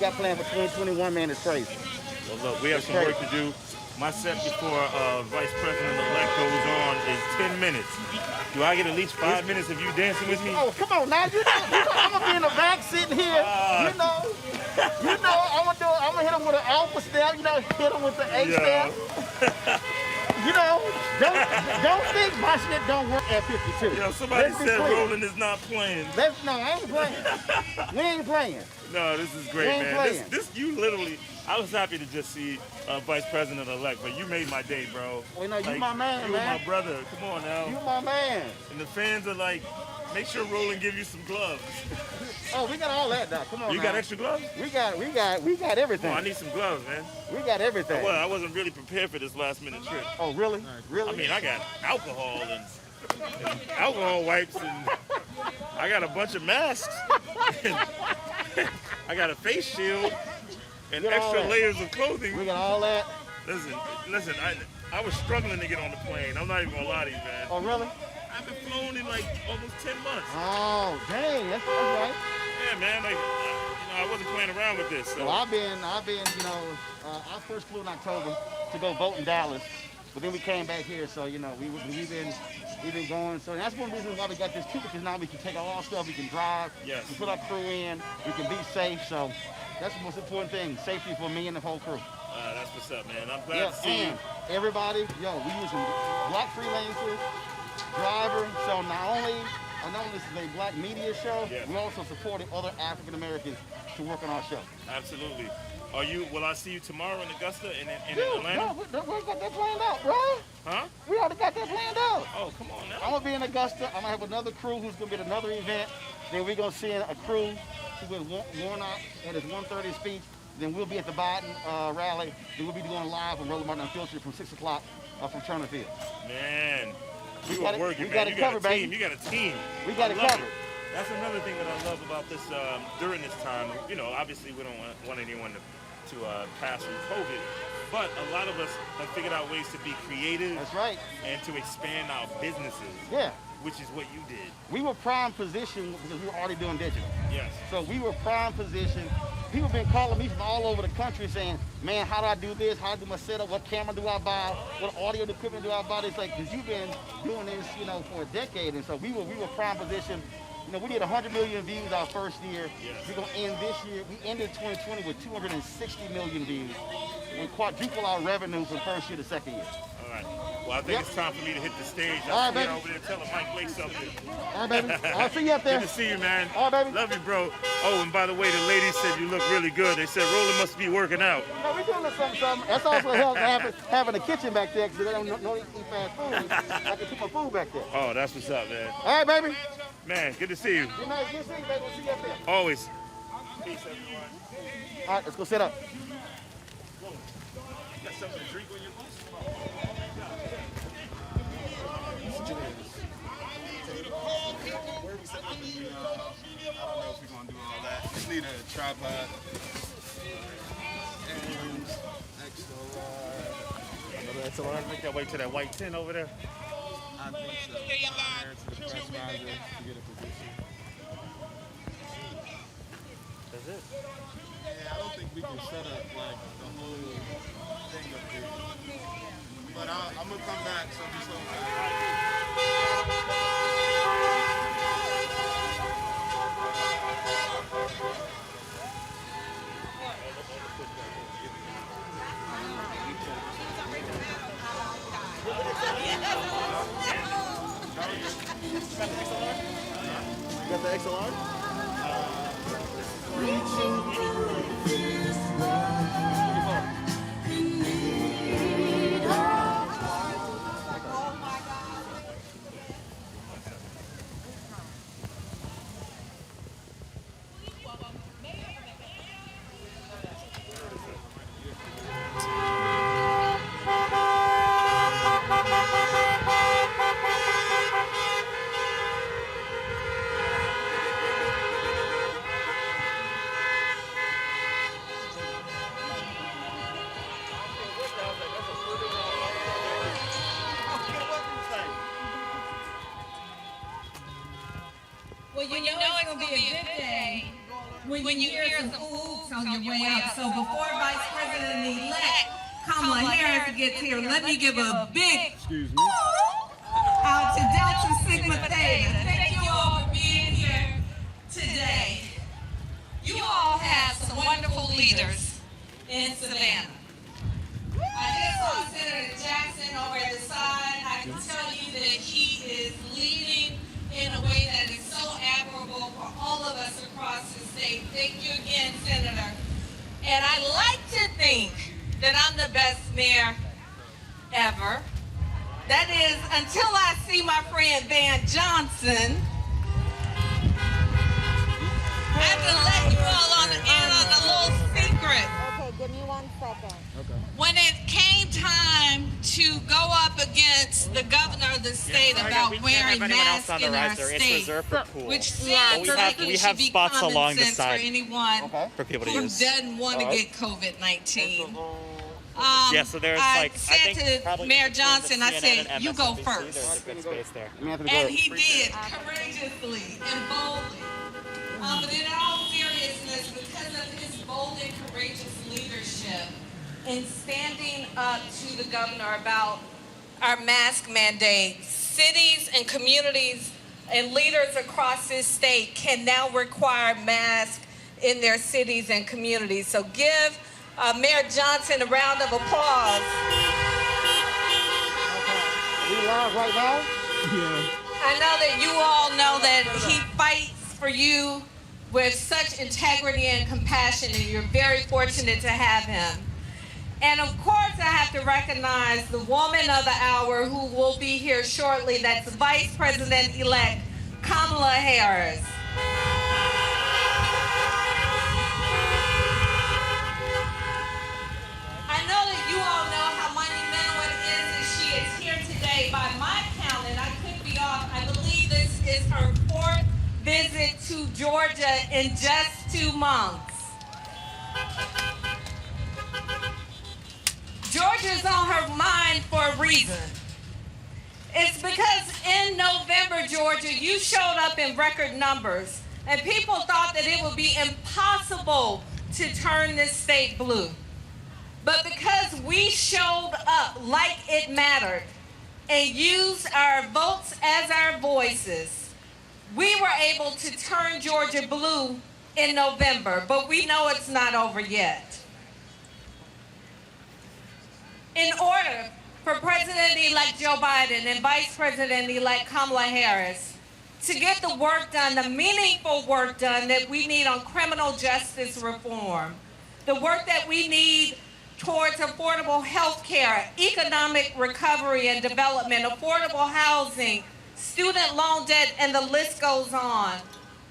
got planned for 2021, man, it's crazy. Well, look, we have some work to do. My set before Vice President-elect goes on is 10 minutes. Do I get at least 5 minutes of you dancing with me? Oh, come on now. I'm going to be in the back sitting here. I'm going to hit him with an alpha step, hit him with the A step. Don't think my shit don't work at 52. Somebody said Roland is not playing. No, I ain't playing. We ain't playing. No, this is great, man. This you literally. I was happy to just see Vice President-elect, but you made my day, bro. Well, no, you my man, you man. You my brother. Come on now. You my man. And the fans are like, make sure Roland give you some gloves. Oh, we got all that now. Come on. You got extra gloves? We got everything. Come on, I need some gloves, man. We got everything. Well, I wasn't really prepared for this last minute trip. Oh, really? Really? I mean, I got alcohol and alcohol wipes, and I got a bunch of masks. I got a face shield and extra layers of clothing. We got all that. Listen. I was struggling to get on the plane. I'm not even gonna lie to you, man. Oh, really? I've been flown in like almost 10 months. Oh, dang, that's right. Yeah, man. Like, I wasn't playing around with this. So. Well, I've been. I first flew in October to go vote in Dallas, but then we came back here. So we've been going. So that's one reason why we got this too, because now we can take all our stuff, we can drive, yes. We put our crew in, we can be safe. So that's the most important thing, safety for me and the whole crew. That's what's up, man. I'm glad to see you. Everybody, we using black freelancers, driver. So not only this is a black media show, we also supporting other African Americans to work on our show. Absolutely. Will I see you tomorrow in Augusta and in Atlanta? No, we got that planned out, bro. Huh? We already got that planned out. Oh, come on now. I'm going to be in Augusta. I'm going to have another crew who's going to be at another event. Then we're going to send a crew who's with Warnock at his 1:30 speech. Then we'll be at the Biden rally. Then we'll be going live from Roland Martin Unfiltered from 6 o'clock from Turner Field. Man, we were working, man. You got a team. You got a team. We got it covered. That's another thing that I love about this during this time. Obviously we don't want anyone to pass through COVID, but a lot of us have figured out ways to be creative. That's right. And to expand our businesses. Yeah. Which is what you did. We were prime position because we were already doing digital. Yes. So we were prime position. People have been calling me from all over the country saying, man, how do I do this? How do I do my setup? What camera do I buy? What audio equipment do I buy? It's like, because you've been doing this, for a decade. And so we were prime position. We did 100 million views our first year. Yes. We're going to end this year. We ended 2020 with 260 million views. We quadruple our revenue from first year to second year. All right. Well, I think it's time for me to hit the stage. All right, baby. Over there telling Mike Blake something. All right, baby. I'll see you up there. Good to see you, man. All right, baby. Love you, bro. Oh, and by the way, the ladies said you look really good. They said Roland must be working out. No, we're doing something. That's also helps having a kitchen back there because they don't eat fast food. I can keep my food back there. Oh, that's what's up, man. All right, baby. Man, good to see you. Good night. Good to see you, baby. We'll see you up there. Always. Peace, everyone. All right, let's go sit up. Got something to drink on your bus? Where we set up I don't know if we're gonna do all that. Just need a tripod and XLR. Another XLR. Make that way to that white tin over there. I think so. There to the press riser to get a position. That's it. Yeah, I don't think we can set up like the whole thing up here. But I'm gonna come back so You got the XLR? Reaching through this world, in need of oh my God. Well, you know it's gonna be a good day when you hear some oops on your way up. So before Vice President-elect Kamala Harris gets here, let me give a big out to Delta Sigma Theta. Thank you all for being here today. You all have some wonderful leaders in Savannah. I just saw Senator Jackson over at the side. I can tell you that he is leading in a way that is so admirable for all of us across the state. Thank you again, Senator. And I like to think that I'm the best mayor ever. That is, until I see my friend Van Johnson. I have to let you all on a little secret. Okay, give me 1 second. When it came time to go up against the governor of the state about wearing masks in our state, which seems like it should be common sense for anyone for people to who use. doesn't want to get COVID-19. Yeah, so there's I like said to probably Mayor between the Johnson, I CNN said, and you go MSNBC, first. There's a good space there. And he did, courageously and boldly. But in all seriousness, because of his bold and courageous leadership in standing up to the governor about our mask mandate, cities and communities and leaders across this state can now require masks in their cities and communities. So give Mayor Johnson a round of applause. We live right now? I know that you all know that he fights for you with such integrity and compassion, and you're very fortunate to have him. And of course, I have to recognize the woman of the hour who will be here shortly. That's Vice President-elect Kamala Harris. I know that you all know how monumental it is that she is here today. By my count, and I could be off, I believe this is her 4th visit to Georgia in just 2 months. Georgia's on her mind for a reason. It's because in November, Georgia, you showed up in record numbers, and people thought that it would be impossible to turn this state blue. But because we showed up like it mattered and used our votes as our voices, we were able to turn Georgia blue in November, but we know it's not over yet. In order for President-elect Joe Biden and Vice President-elect Kamala Harris to get the work done, the meaningful work done that we need on criminal justice reform, the work that we need towards affordable health care, economic recovery and development, affordable housing, student loan debt, and the list goes on.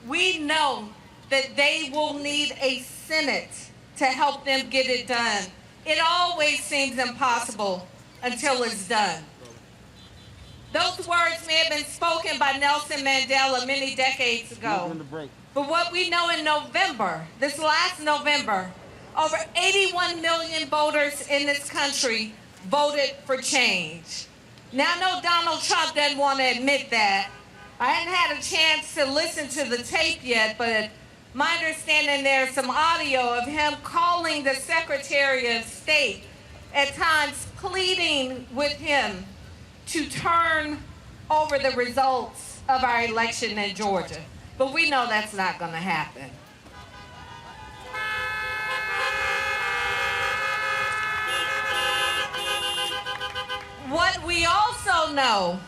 We know that they will need a Senate to help them get it done. It always seems impossible until it's done. Those words may have been spoken by Nelson Mandela many decades ago. But what we know in November, this last November, over 81 million voters in this country voted for change. Now, I know Donald Trump doesn't want to admit that. I hadn't had a chance to listen to the tape yet, but my understanding there's some audio of him calling the Secretary of State, at times pleading with him to turn over the results of our election in Georgia. But we know that's not going to happen. What we also know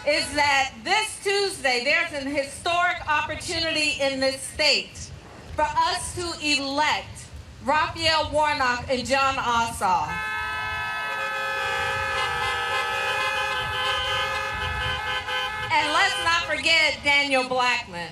is that this Tuesday, there's an historic opportunity in this state for us to elect Raphael Warnock and Jon Ossoff. And let's not forget Daniel Blackman.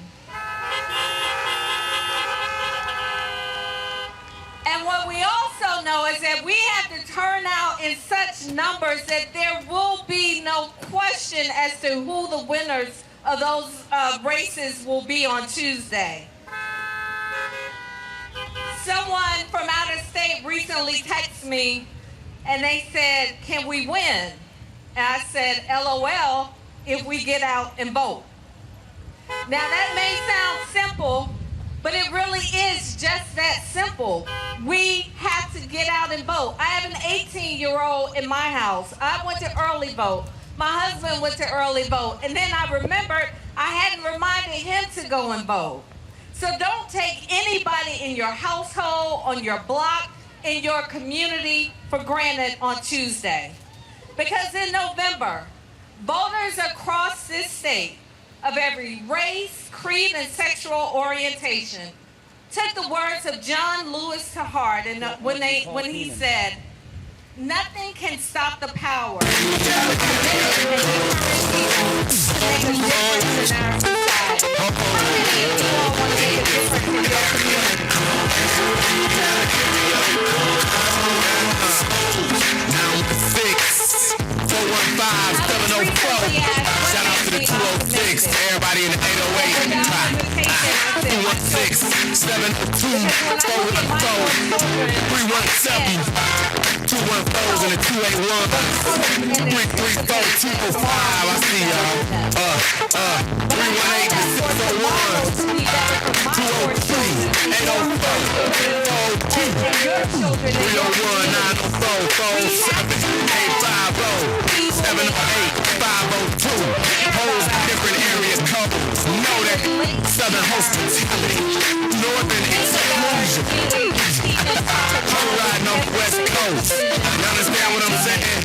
And what we also know is that we have to turn out in such numbers that there will be no question as to who the winners of those races will be on Tuesday. Someone from out of state recently texted me and they said, "Can we win?" And I said, "LOL, if we get out and vote." Now that may sound simple, But it really is just that simple. We have to get out and vote. I have an 18-year-old in my house. I went to early vote. My husband went to early vote. And then I remembered I hadn't reminded him to go and vote. So don't take anybody in your household, on your block, in your community for granted on Tuesday. Because in November, voters across this state of every race, creed, and sexual orientation took the words of John Lewis to heart and when he said, "Nothing can stop the power of committed and determined people to make a difference in our society." How many of you all want to make a difference in your community? Shout out to the 206, everybody in the 808. 216, 702, 414, 317, 214 and the 281, 334, 205. I see y'all. 318 to 601, 203, 804, 402, 301, 904, 407, 850, 708, 502. Holes in different area codes. Know that Southern hospitality, Northern exclusion. I'm riding on the West Coast. You understand what I'm saying?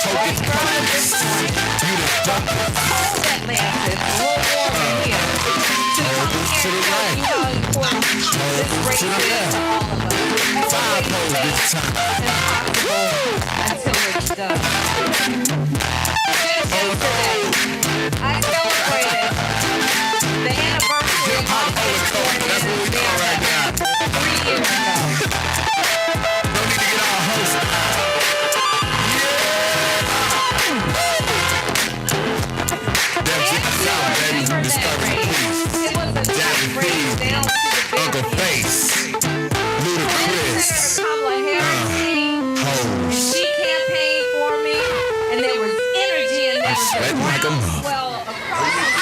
Token price. You the dumbest. To the right. To the left. 5 poles this time. Until it's done. Just yesterday, I celebrated the anniversary of my faith going in America 3 years ago. No need to get all hosted. It was a night race down to the Uncle Face, Ludacris, Kamala Harris came, and she campaigned for me, and there was energy and there was a groundswell across the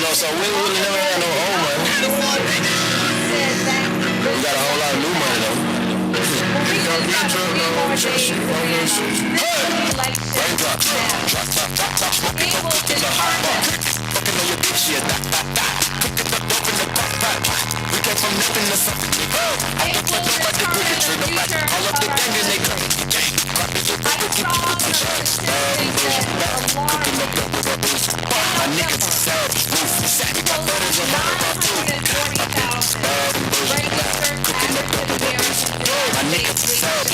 so we really never had no old money. We got a whole lot of new money though. We came from nothing to something. I don't care nobody with the trigger. All of the gang and they come. My niggas are savage. We got butters on my My niggas are savage.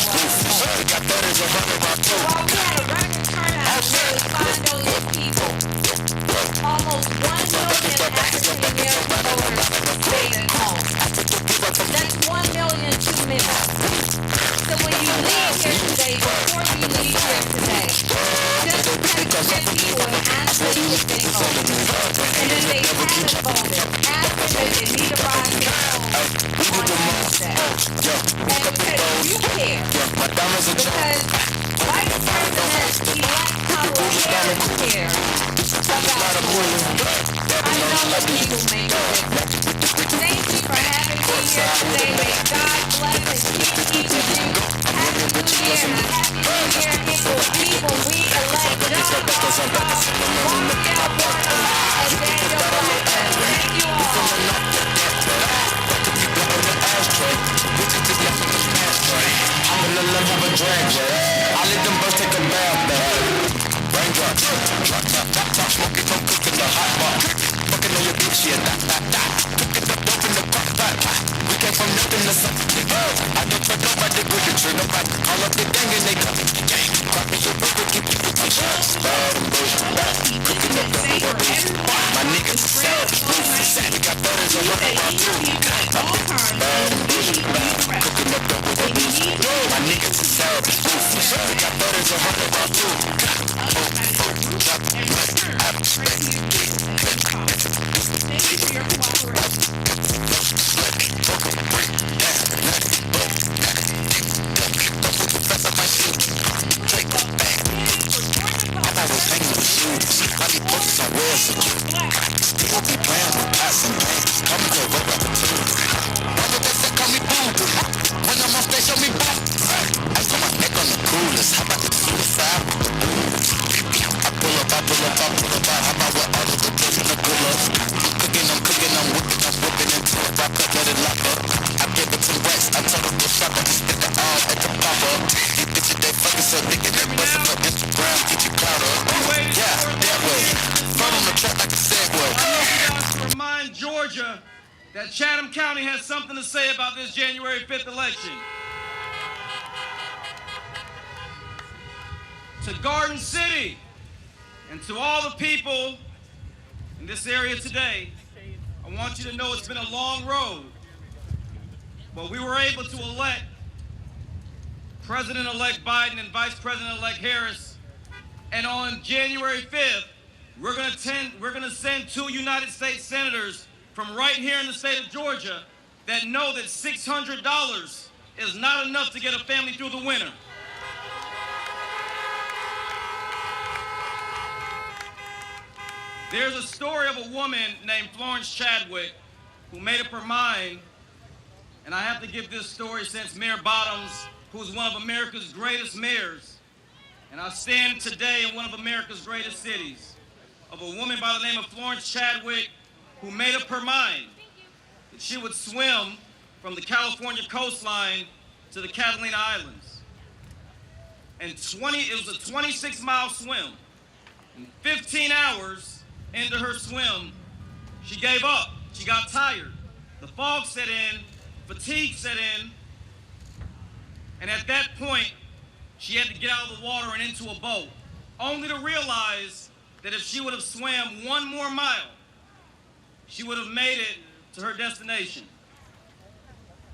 We got butters on my almost 1 million African-American voters stayed at home. That's 1 million too many. So when you leave here today, before you leave here today, just text 10 people and ask them if they voted. And if they haven't voted, ask them if they need a ride to home on Wednesday. And because you care. Because Vice President-elect Kamala Harris cares about you. I know that people make it. Thank you for having me here today. May God bless and keep you. Happy New Year and a Happy New Year. It will be when we elect Jon Ossoff, Raphael Warnock, and Daniel Blackman. Thank you all. I'm in the love of a drag race. I let them birds take a bath. Raindrops, drop, smoking, don't cook in the hot bar. Fucking on your bitch, yeah, cooking up dope in the crock pot. We came from nothing to something. I don't trust nobody with the trigger. All of the gang and they come. Cropping your burger, keep you with my shots. Cooking up dope in the beef. My niggas are savage. We got butters on my cooking up dope in the beef. My niggas are savage. We got butters on my respect. Thank you for your cooperation. I'm always hanging with shooters. I be focused on real security. Still be playing with passing games. Call me a rope opportunity. Mama, they say call me boo boo. When I'm off, they show me boo. I put my neck on the coolest. How about the suicide with the booze? I pull up. How about with all of the pills and the pull-ups? I'm cooking, I'm whipping into a rock up, let it lock up. I gave it 10 racks, I told them to shop, I just spit the all at the pop-up. These bitches, they fucking so thick and they bustin' for Instagram, get you caught up. Yeah, that way. Front on the track like a Segway. I want you guys to remind Georgia that Chatham County has something to say about this January 5th election. To Garden City and to all the people in this area today, I want you to know it's been a long road, but we were able to elect President-elect Biden and Vice President-elect Harris, and on January 5th, we're going to send 2 United States senators from right here in the state of Georgia that know that $600 is not enough to get a family through the winter. There's a story of a woman named Florence Chadwick who made up her mind, and I have to give this story since Mayor Bottoms, who's one of America's greatest mayors, and I stand today in one of America's greatest cities, of a woman by the name of Florence Chadwick who made up her mind that she would swim from the California coastline to the Catalina Islands. And it was a 26-mile swim. In 15 hours into her swim, she gave up. She got tired. The fog set in, fatigue set in, and at that point, she had to get out of the water and into a boat, only to realize that if she would have swam 1 more mile, she would have made it to her destination.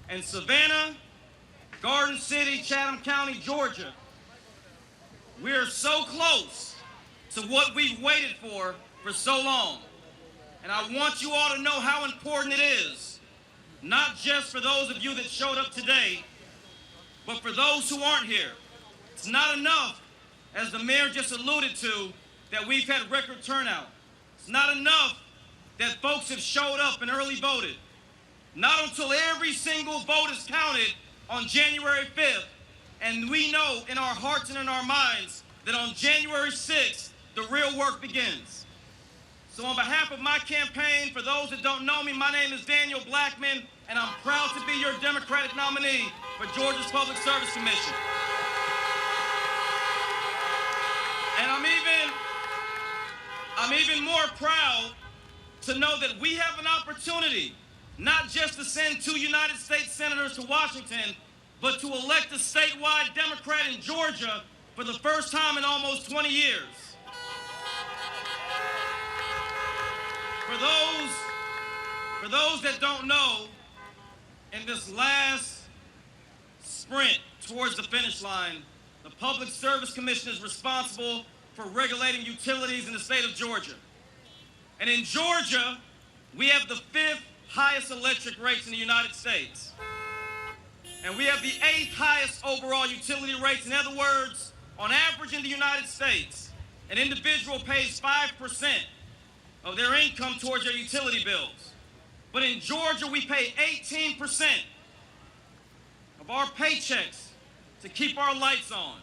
And Savannah, Garden City, Chatham County, Georgia, we are so close to what we've waited for so long. And I want you all to know how important it is, not just for those of you that showed up today, but for those who aren't here. It's not enough, as the mayor just alluded to, that we've had record turnout. It's not enough that folks have showed up and early voted. Not until every single vote is counted on January 5th, and we know in our hearts and in our minds that on January 6th, the real work begins. So on behalf of my campaign, for those that don't know me, my name is Daniel Blackman, and I'm proud to be your Democratic nominee for Georgia's Public Service Commission. And I'm even more proud to know that we have an opportunity not just to send 2 United States senators to Washington, but to elect a statewide Democrat in Georgia for the first time in almost 20 years. For those that don't know, in this last sprint towards the finish line, the Public Service Commission is responsible for regulating utilities in the state of Georgia. And in Georgia, we have the 5th highest electric rates in the United States. And we have the 8th highest overall utility rates. In other words, on average in the United States, an individual pays 5% of their income towards their utility bills. But in Georgia, we pay 18% of our paychecks to keep our lights on.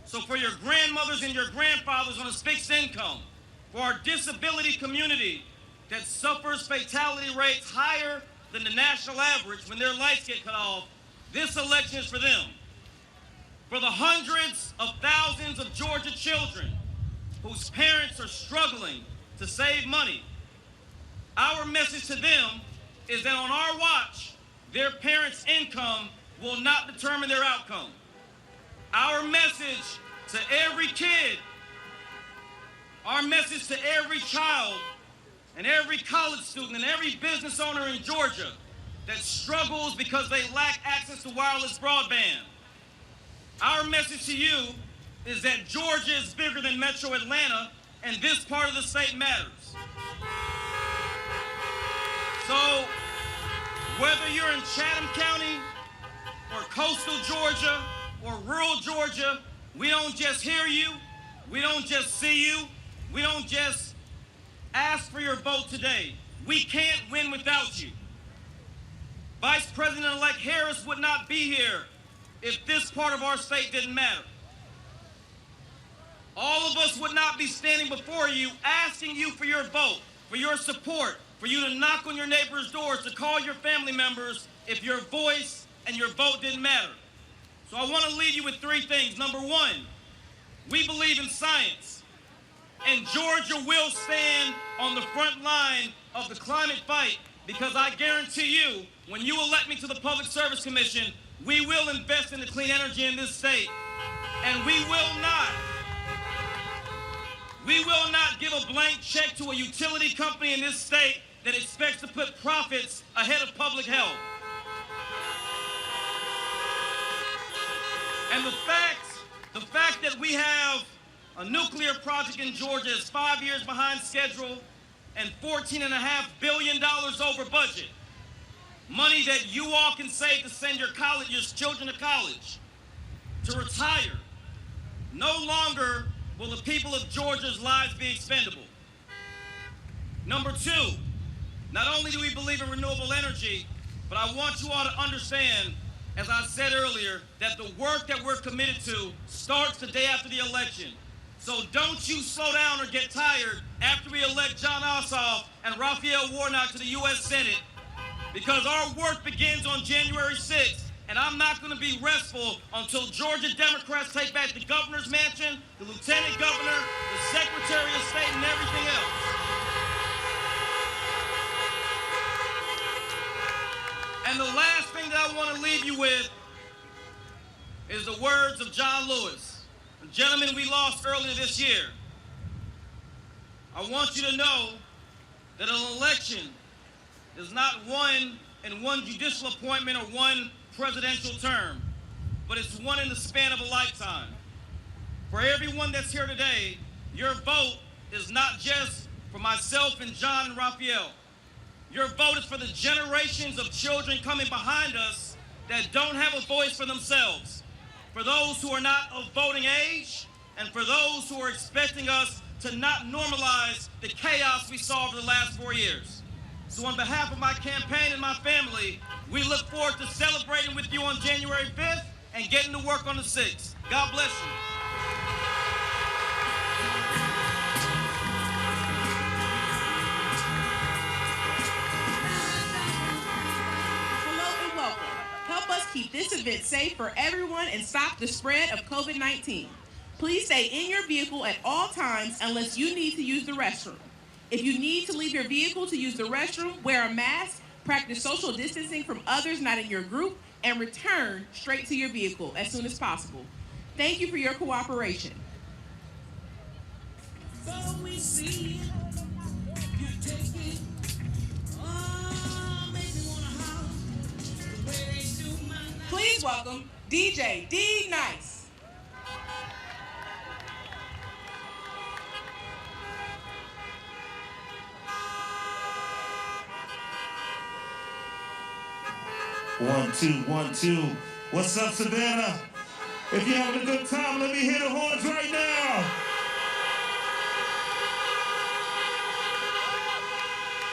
So for your grandmothers and your grandfathers on a fixed income, for our disability community that suffers fatality rates higher than the national average when their lights get cut off, this election is for them. For the hundreds of thousands of Georgia children whose parents are struggling to save money, our message to them is that on our watch, their parents' income will not determine their outcome. Our message to every kid, our message to every child and every college student and every business owner in Georgia that struggles because they lack access to wireless broadband. Our message to you is that Georgia is bigger than Metro Atlanta, and this part of the state matters. So, whether you're in Chatham County or coastal Georgia or rural Georgia, we don't just hear you, we don't just see you, we don't just ask for your vote today. We can't win without you. Vice President-elect Harris would not be here if this part of our state didn't matter. All of us would not be standing before you asking you for your vote, for your support, for you to knock on your neighbors' doors, to call your family members if your voice and your vote didn't matter. So I want to leave you with three things. Number one, we believe in science, and Georgia will stand on the front line of the climate fight, because I guarantee you, when you elect me to the Public Service Commission, we will invest in the clean energy in this state, and we will not give a blank check to a utility company in this state that expects to put profits ahead of public health. And the fact that we have a nuclear project in Georgia is 5 years behind schedule and $14.5 billion over budget. Money that you all can save to send your children to college, to retire. No longer will the people of Georgia's lives be expendable. Number two, not only do we believe in renewable energy, but I want you all to understand, as I said earlier, that the work that we're committed to starts the day after the election. So don't you slow down or get tired after we elect Jon Ossoff and Raphael Warnock to the U.S. Senate, because our work begins on January 6th, and I'm not going to be restful until Georgia Democrats take back the governor's mansion, the lieutenant governor, the secretary of state, and everything else. And the last thing that I want to leave you with is the words of John Lewis, a gentleman we lost earlier this year. I want you to know that an election is not won in one judicial appointment or one presidential term, but it's one in the span of a lifetime. For everyone that's here today, your vote is not just for myself and John and Raphael. Your vote is for the generations of children coming behind us that don't have a voice for themselves, for those who are not of voting age, and for those who are expecting us to not normalize the chaos we saw over the last 4 years. So on behalf of my campaign and my family, we look forward to celebrating with you on January 5th and getting to work on the 6th. God bless you. Hello and welcome. Help us keep this event safe for everyone and stop the spread of COVID-19. Please stay in your vehicle at all times unless you need to use the restroom. If you need to leave your vehicle to use the restroom, wear a mask, practice social distancing from others not in your group, and return straight to your vehicle as soon as possible. Thank you for your cooperation. Please welcome DJ D Nice. One, two, 1, 2. What's up, Savannah? If you're having a good time, let me hear the horns right now.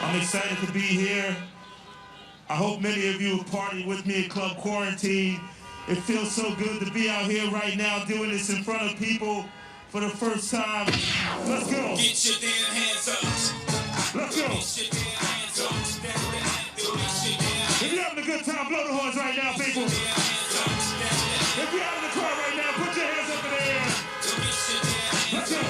I'm excited to be here. I hope many of you have partied with me at Club Quarantine. It feels so good to be out here right now doing this in front of people for the first time. Let's go. Get your damn hands up. Let's go. Get your damn hands up. If you're having a good time, blow the horns right now, people. If you're out in the car right now, put your hands up in the air. Let's go.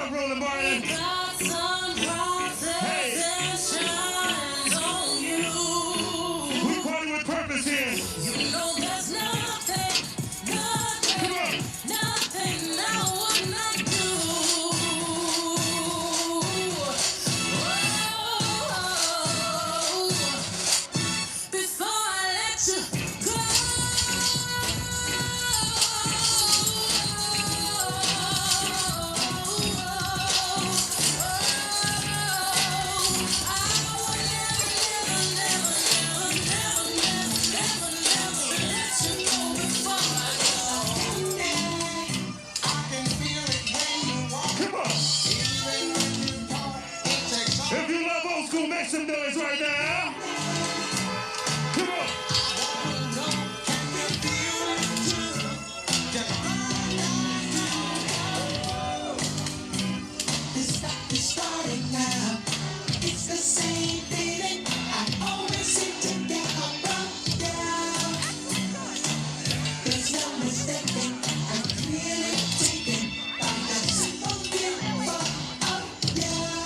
start rolling, Martin. Hey. We party with purpose here. You know there's nothing, Come on. nothing I would not do. Before I let you go. Come on. If you love old school, make some noise right now. Come on. It's starting now. It's the same feeling I always seem to get above down. There's no mistaking. I'm really taken by that simple feeling of down.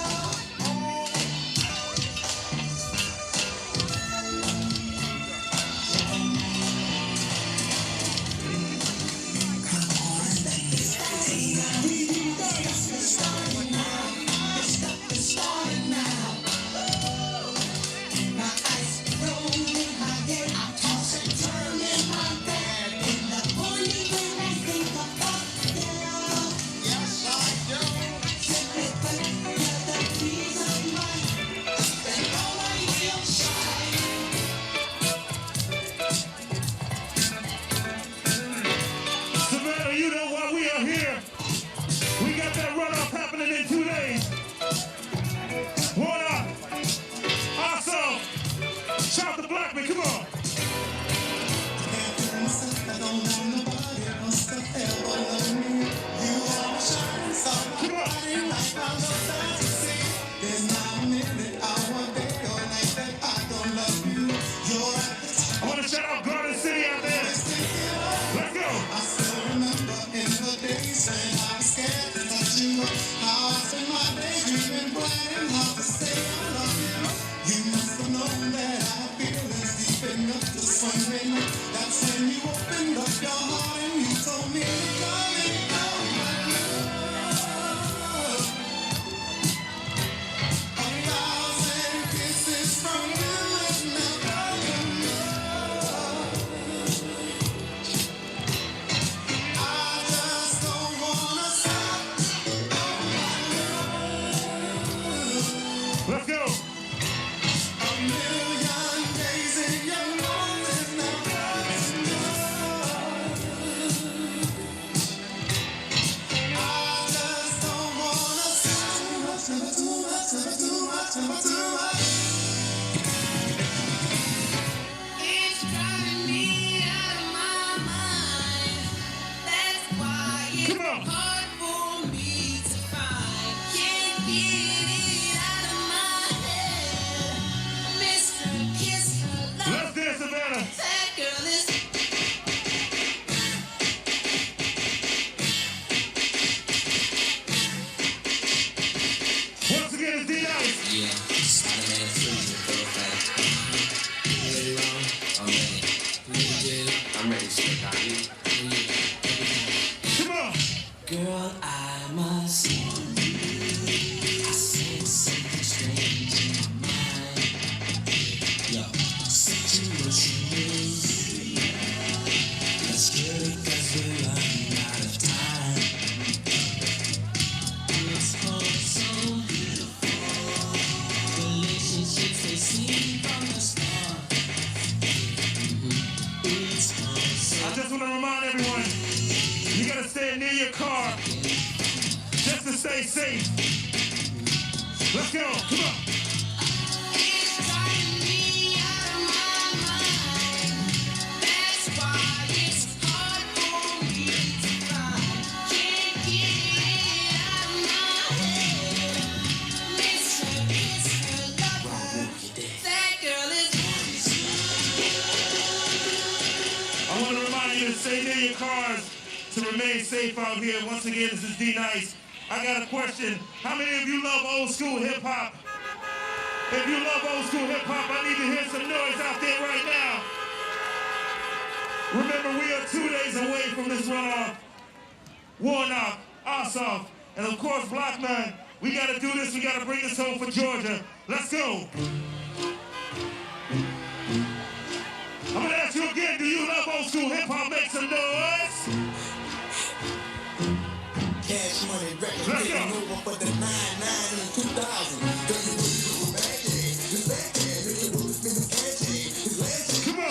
Savannah, you know why we are here. We got that runoff happening in 2 days. Warnock, Ossoff, shout to Blackman, come on. Come on. I want to shout out Garden City out there. Let's go. Let's go. It's driving me out of my mind. That's why it's Come on. hard for me to find. Can't get it out of my head. Mr. Kiss her love. Let's dance, Savannah. That girl is Once again, it's D-Nice. Yeah, Spider-Man freezing, perfect. You ready, Ron? I'm ready. I'm ready, Slick. Come on. Girl, I must say, I sense something strange in my mind. Yo, such emotions. Let's get it 'cause we're running out of time. It's all so beautiful. Relationships, they seem from the start. It's all so I just want to remind everyone, you got to stay near your car just to stay safe. Let's go. Come on. It's driving me out of my mind. That's why it's hard for me to find. Can't get it out of my head. Mr. Kiss her lover. That girl is I want to remind you to stay near your cars to remain safe out here. Once again, this is D-Nice. I got a question. How many of you love old school hip hop? If you love old school hip hop, I need to hear some noise out there right now. Remember, we are 2 days away from this runoff. Warnock, Ossoff, and of course Blackman. We gotta do this, we gotta bring this home for Georgia. Let's go. I'm gonna ask you again, do you love old school hip hop? Make some noise. Cash money records Let's taking go. over for the 99 and 2000. Come on.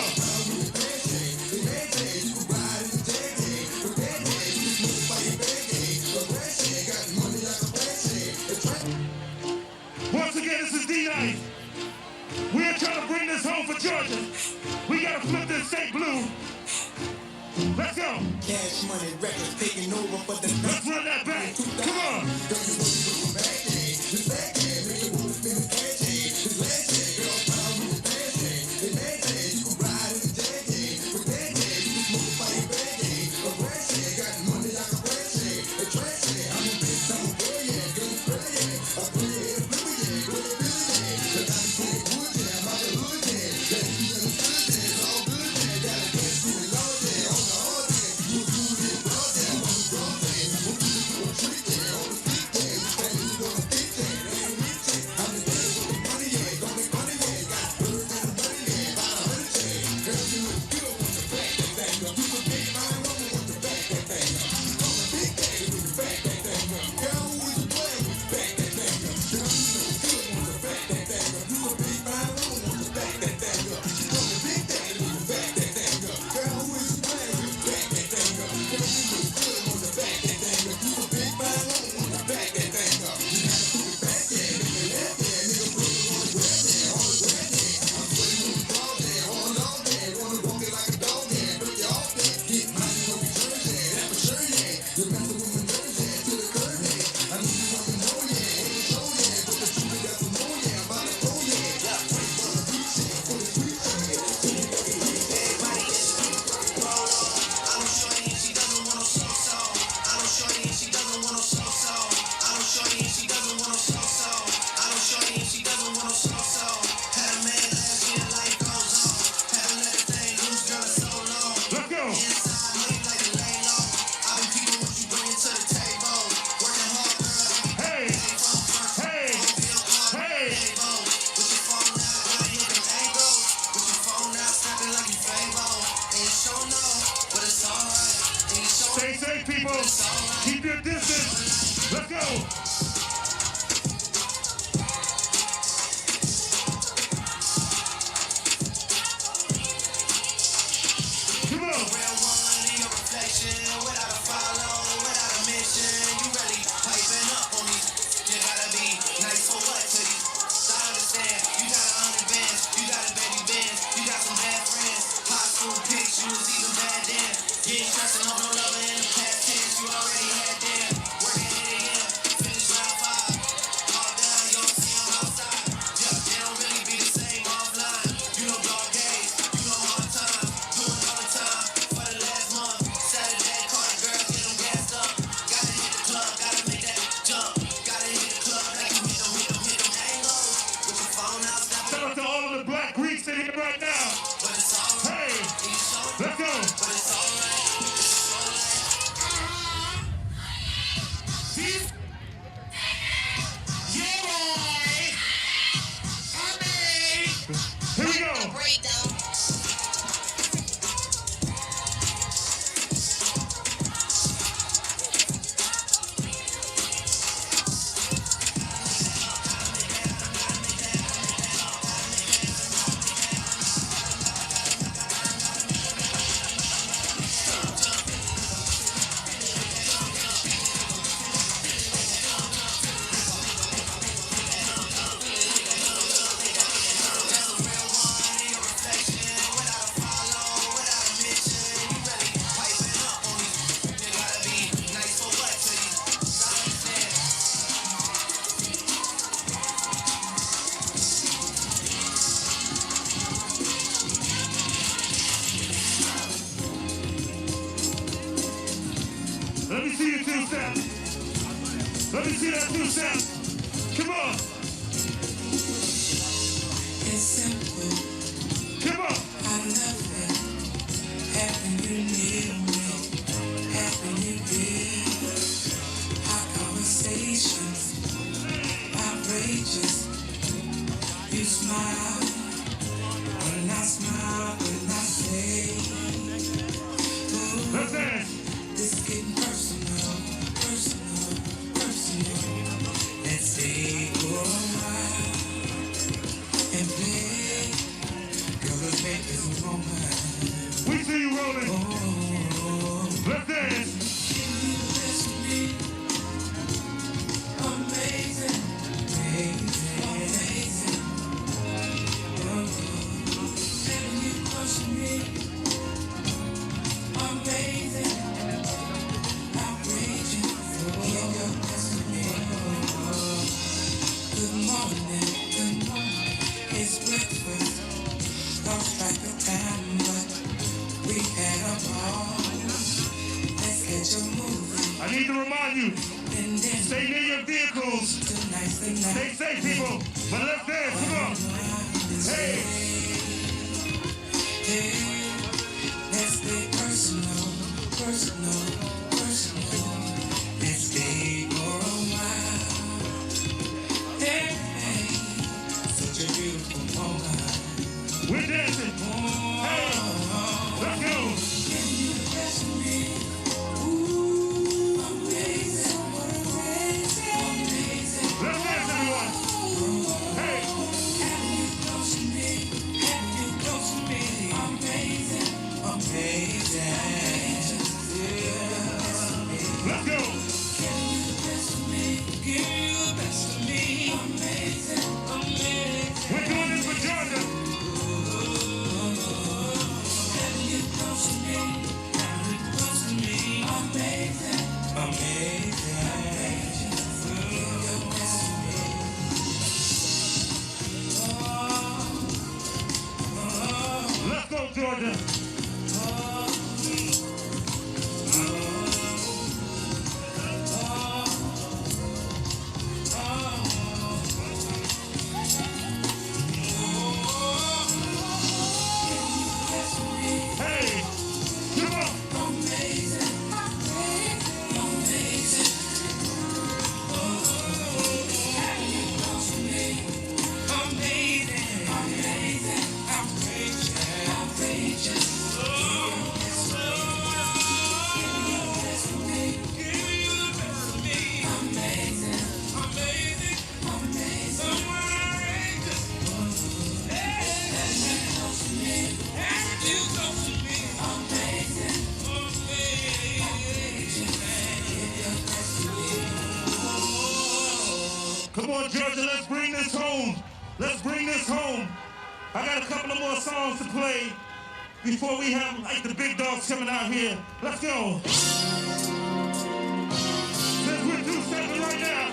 Once again, this is D-Night. We are trying to bring this home for Georgia. We gotta flip this state blue. Let's go. Cash money records taking over for the Let's run that back. Come on. Stay safe, people. Keep your distance. Let's go. Come on. Let me see you two steps. Let me see that 2 cents. Come on. It's simple. Come on. I love it. Having you near me. Having you here. Our conversations. Outrageous. You smile. When I smile. When I say. Ooh, Let's dance. this is getting personal. Personal. Personal. Let's stay for a while. And play. Girl, let's make this moment. We see you rolling. Let's dance. Amazing. Amazing. Amazing. Having you close to me. Amazing. Outrageous. Give your best to me. Good morning. Good morning. It's breakfast. Lost track of time, but we had a ball. Let's catch a movie. I need to remind you, And then stay near your vehicles. tonight's the night. Stay safe, people. But let's dance. Come on. Hey. Hey, let's stay personal, personal, personal. Let's stay for a while. Hey, hey, such a beautiful moment. We're dancing. Hey. Let's go. Can you bless me? Ooh, amazing, amazing, amazing. Let's dance, everyone. Hey. Having you close to me, having you close to me. Amazing, amazing. Let's go. Give you the best of me, give you the best of me. Amazing, amazing. We're doing this for Georgia. Having you close to me, having you close to me. Amazing, amazing. Give your best to me. Let's go, Georgia. Hey. Come on. Amazing, amazing. Having you close to me. Amazing, amazing, outrageous, outrageous. Give you the best of me, give you the best of me. Amazing, amazing, amazing, outrageous. Having you close to me, having you close to me. Amazing, amazing, give your best to me. Come on, Georgia, let's bring this home. Let's bring this home. I got a couple of more songs to play before we have like the big dogs coming out here. Let's go. Since we're 2-7 right now,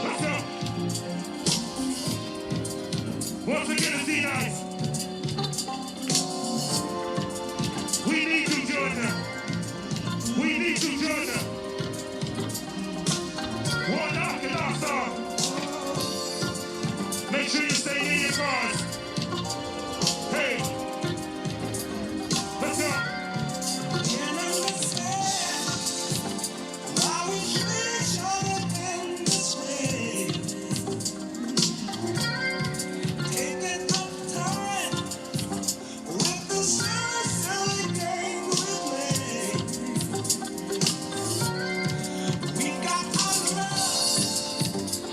let's go. Once again, it's D-Nice. We need you, Georgia. We need you, Georgia. Warnock and Ossoff. Make sure you stay in your cars. Hey. Let's go. Can't understand why we treat each other in this way. Taking up time with the silly game we play. We got our love,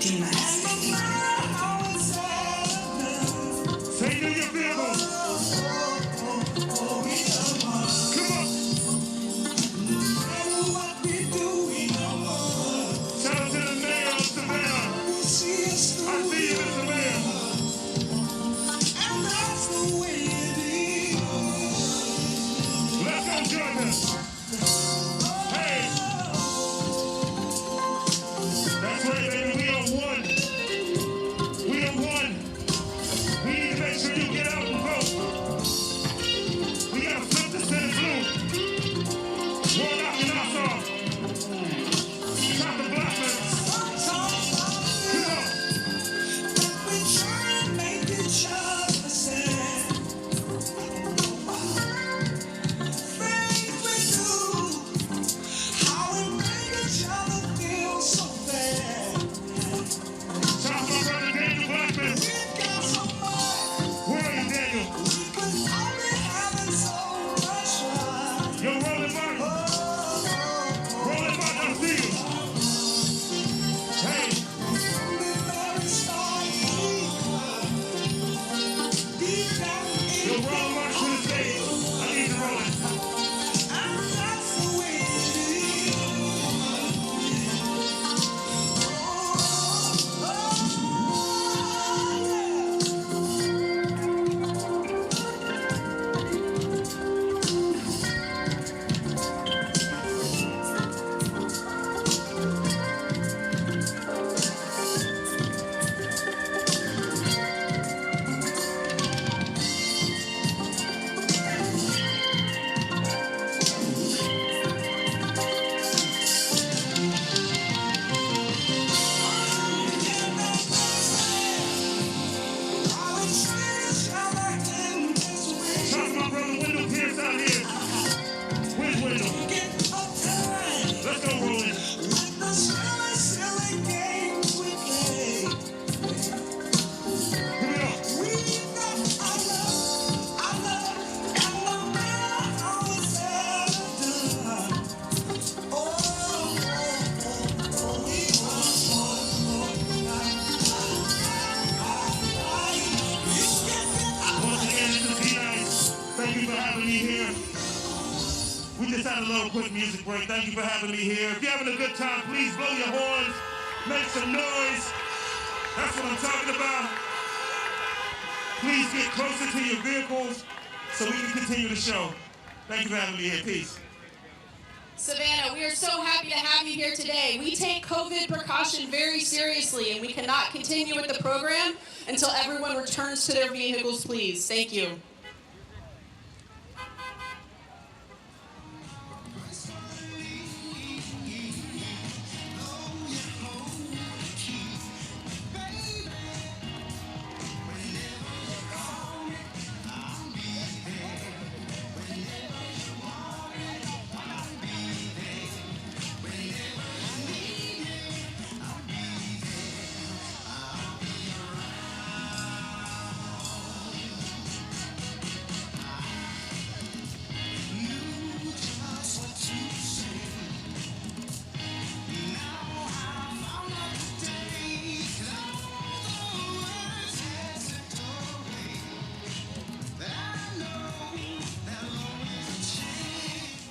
and no matter how it's all done, just had a little quick music break. Thank you for having me here. If you're having a good time, please blow your horns, make some noise. That's what I'm talking about. Please get closer to your vehicles so we can continue the show. Thank you for having me here. Peace. Savannah, we are so happy to have you here today. We take COVID precaution very seriously, and we cannot continue with the program until everyone returns to their vehicles, please. Thank you.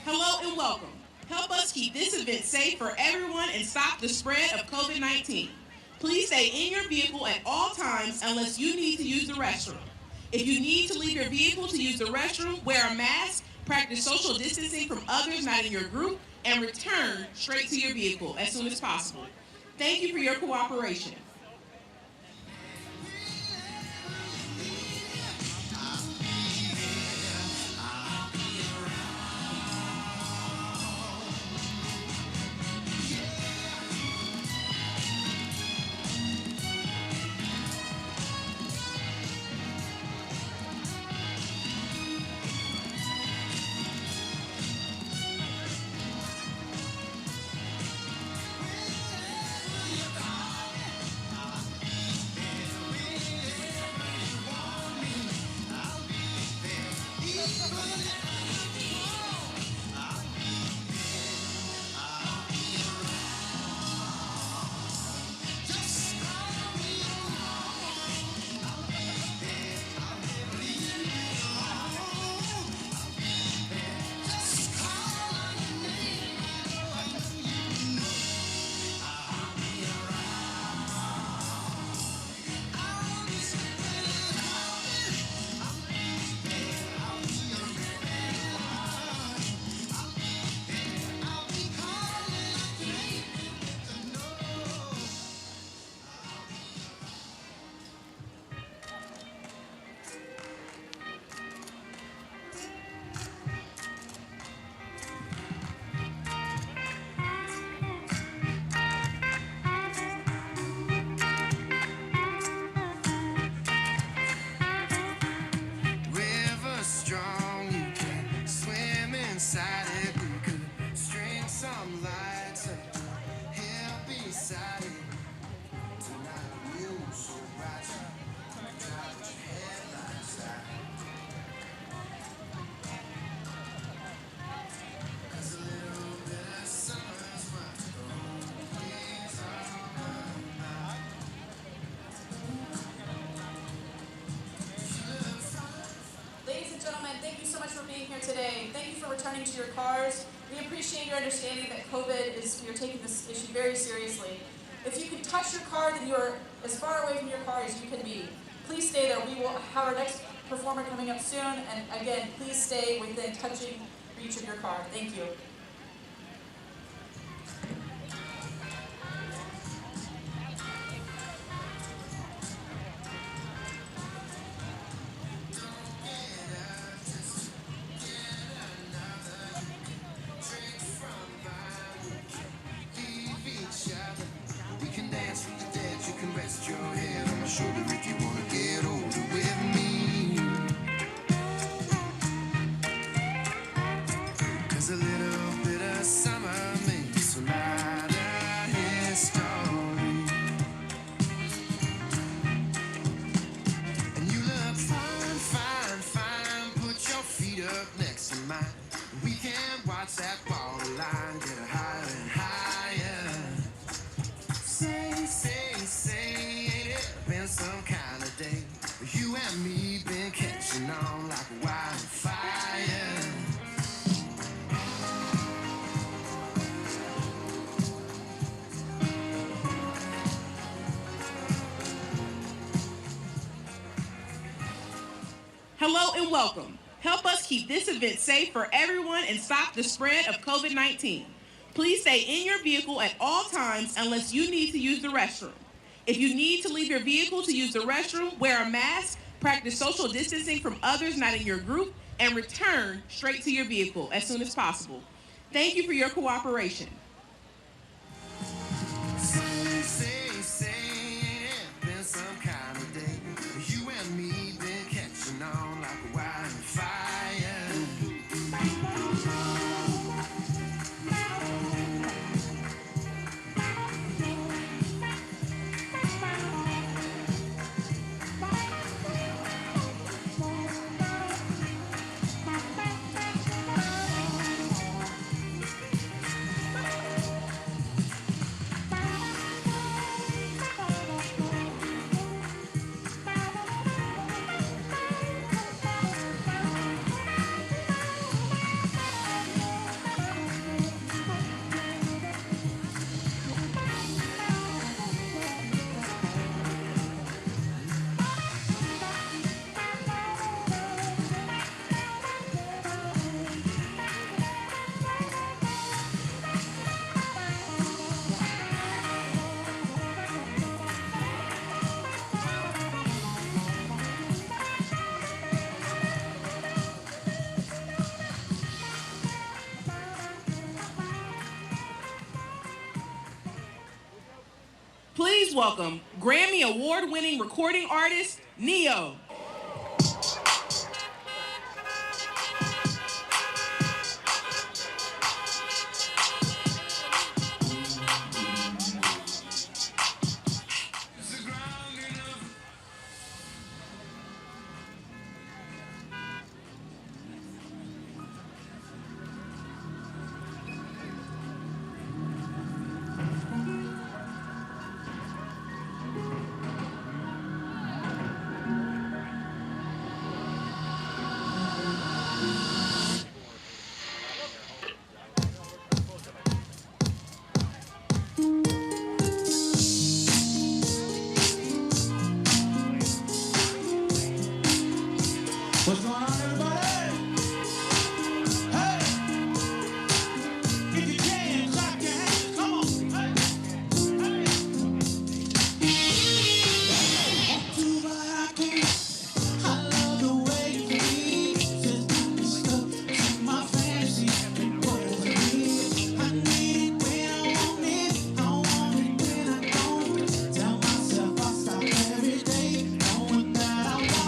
Hello and welcome. Help us keep this event safe for everyone and stop the spread of COVID-19. Please stay in your vehicle at all times unless you need to use the restroom. If you need to leave your vehicle to use the restroom, wear a mask, practice social distancing from others not in your group, and return straight to your vehicle as soon as possible. Thank you for your cooperation. Today. Thank you for returning to your cars. We appreciate your understanding that you're taking this issue very seriously. If you can touch your car, then you're as far away from your car as you can be. Please stay there. We will have our next performer coming up soon, and again, please stay within touching reach of your car. Thank you. A little Hello and welcome. Help us keep this event safe for everyone and stop the spread of COVID-19. Please stay in your vehicle at all times unless you need to use the restroom. If you need to leave your vehicle to use the restroom, wear a mask, practice social distancing from others not in your group, and return straight to your vehicle as soon as possible. Thank you for your cooperation. Please welcome Grammy Award-winning recording artist, Neo. What's going on, everybody? Hey! If you can, clap your hands. Come on. Hey! Hey! October, I love the way you lead. Just got me stuck in my fantasy. And what is it? I need it when I want it. I want it when I don't. Tell myself I'll stop every day. Knowing that I won't.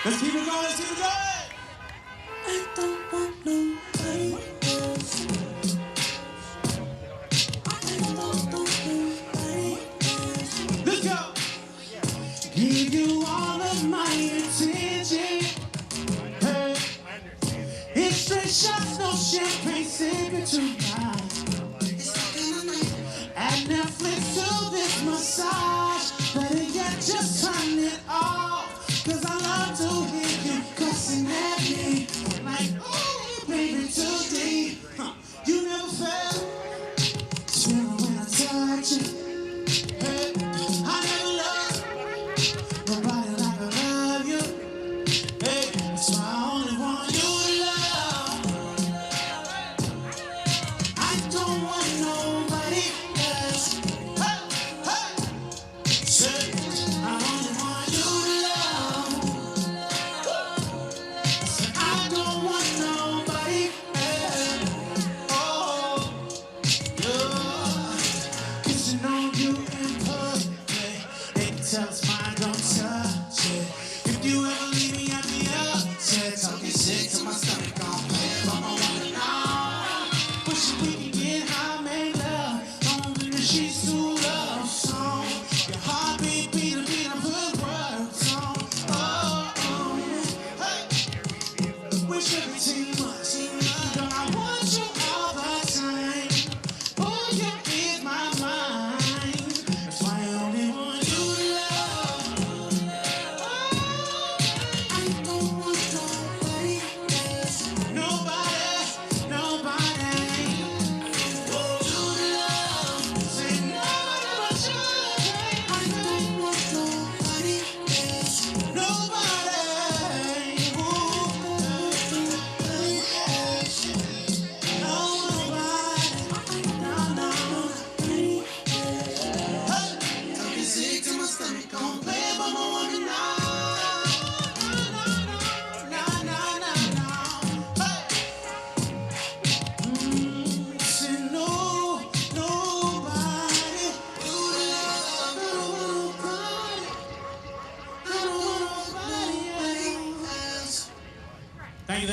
Let's keep it going, let's keep it going! I don't want no Let's go. Give you all of my attention. Hey. It's straight shots, no champagne, sipping tonight. Add Netflix to this massage. Better yet, just turn it off. Cause I love to hear you cussing at me. Like, oh, baby, too deep. You never felt. Still when I touch it. Hey, I never loved nobody like I love you. Hey, that's why I only want you to love. I don't want nobody else. Hey, hey. Say, I only want you to love. Say, I don't want nobody else. Oh, yeah. Kissing on you in public. They can tell it's mine, don't touch it. If you ever leave me, I'll be upset. Talking shit to my stomach, gon' play it, but I wanna know. Wishing we could get high, make love. Don't leave the sheets too love song. Your heartbeat, beat a beat, I put words on. Oh, hey. Wish everything much. Girl, I want you all the time. Oh, you is my mind. That's why I only want you to love. I don't want nobody else. Nobody, nobody. Want you to love. Say nobody but you. I don't want nobody else. Nobody. Sick to my stomach, gon' play it, but I wanna know. Say no, nobody. You love, nobody. I don't want nobody else. Thank you.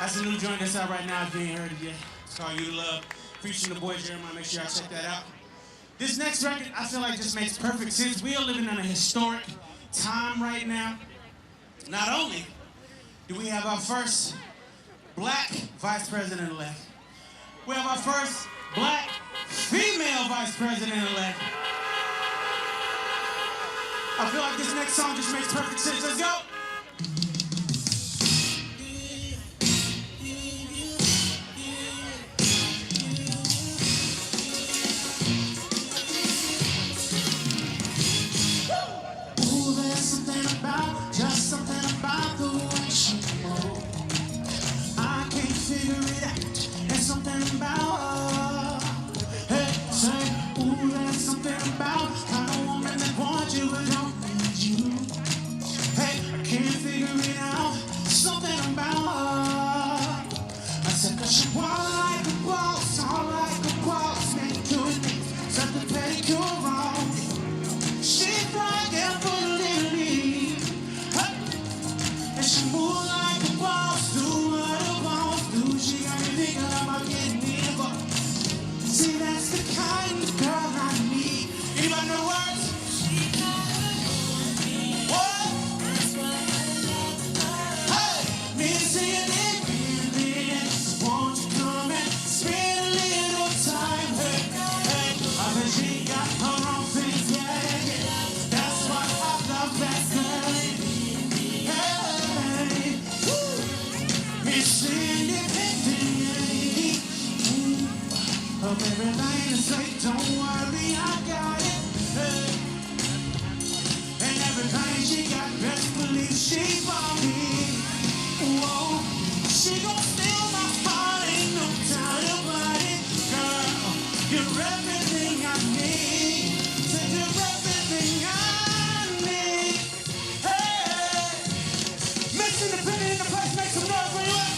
That's a new joint that's out right now if you ain't heard it yet. It's called You Love. Featuring the boy Jeremiah. Make sure y'all check that out. This next record, I feel like just makes perfect sense. We are living in a historic time right now. Not only do we have our first black vice president-elect, we have our first black female vice president-elect. I feel like this next song just makes perfect sense. Let's go. Ooh, there's something about, just something about the way she moves. I can't figure it out. There's something about her. Hey, say, ooh, there's something about kind of woman that wants you but don't need you. Hey, I can't figure it out. Something about her. I said that she walk like a boss, all like a boss, manicure things, set the pedicure wrong. She's right there for the little league. Hey, and she move like a boss, do what a boss do. She got me thinking about getting involved. See, that's the kind of girl I need. Anybody know the words? What? Hey, me singing it, baby. Won't you come and spend a little time? Hey, hey, I bet she got her own thing, yeah. That's why I love that girl. Hey, woo. It's independent. Of everything to say, don't worry, I got it. Hey. And everything she got, best believe she for me. Whoa, she gon' steal my heart, ain't no doubt about it. Girl, you're everything I need. Say you're everything I need. Hey, Miss Independent in the place, make some noise where you at.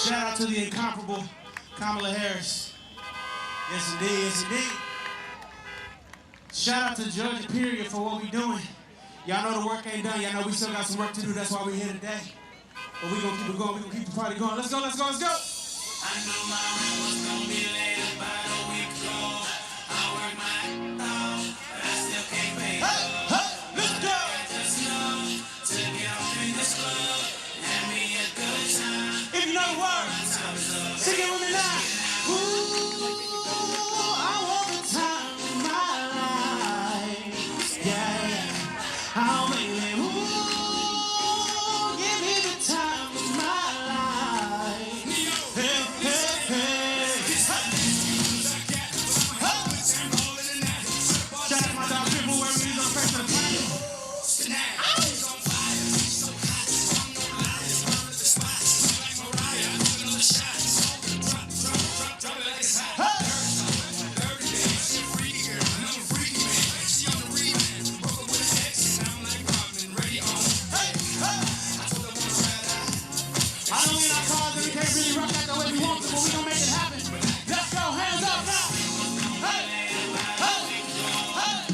Shout out to the incomparable Kamala Harris. Yes, indeed, yes, indeed. Shout out to Judge Period for what we doing. Y'all know the work ain't done. Y'all know we still got some work to do. That's why we're here today. But we gonna keep it going. We gonna keep the party going. Let's go, let's go, let's go. I knew my rent was gonna be late about a week ago. I worked my off, but I still can't pay. Hey, hey, let's go. I just know to get off in this club, have me a good time. If you know the words, sing it with me now. Ooh, I want the time of my life. Yeah, I'll make it. Ooh, give me the time of my life. Hey, hey, hey. Shout out to my dog Pitbull, wherever he's on the face of the planet. I don't mean our cars that we can't really rock out the way we want to, but we gonna make it happen. Let's go, hands up now. Hey, hey, hey, hey.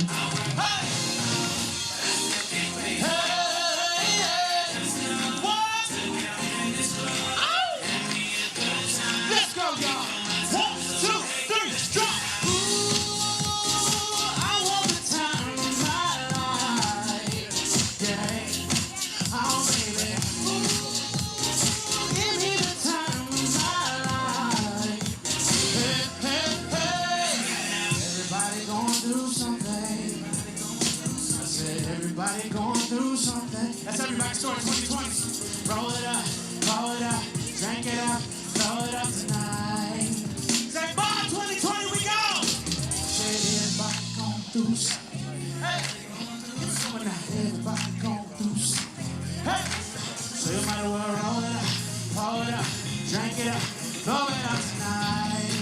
Hey, hey. What? Ow. Let's go, y'all. 1, 2, 3, drop. Ooh, I want the time of my life. Yeah, oh baby. Give me the time of my life. Hey, hey, hey. Everybody going through something. I said everybody going through something. That's everybody's story 2020. Roll it up, drink it up, blow it up tonight. Say bye 2020, we go. Said everybody going through something. Hey, come on now, everybody going through something. Hey, so you might as well roll it up. Pour it up, drink it up, blow it up tonight.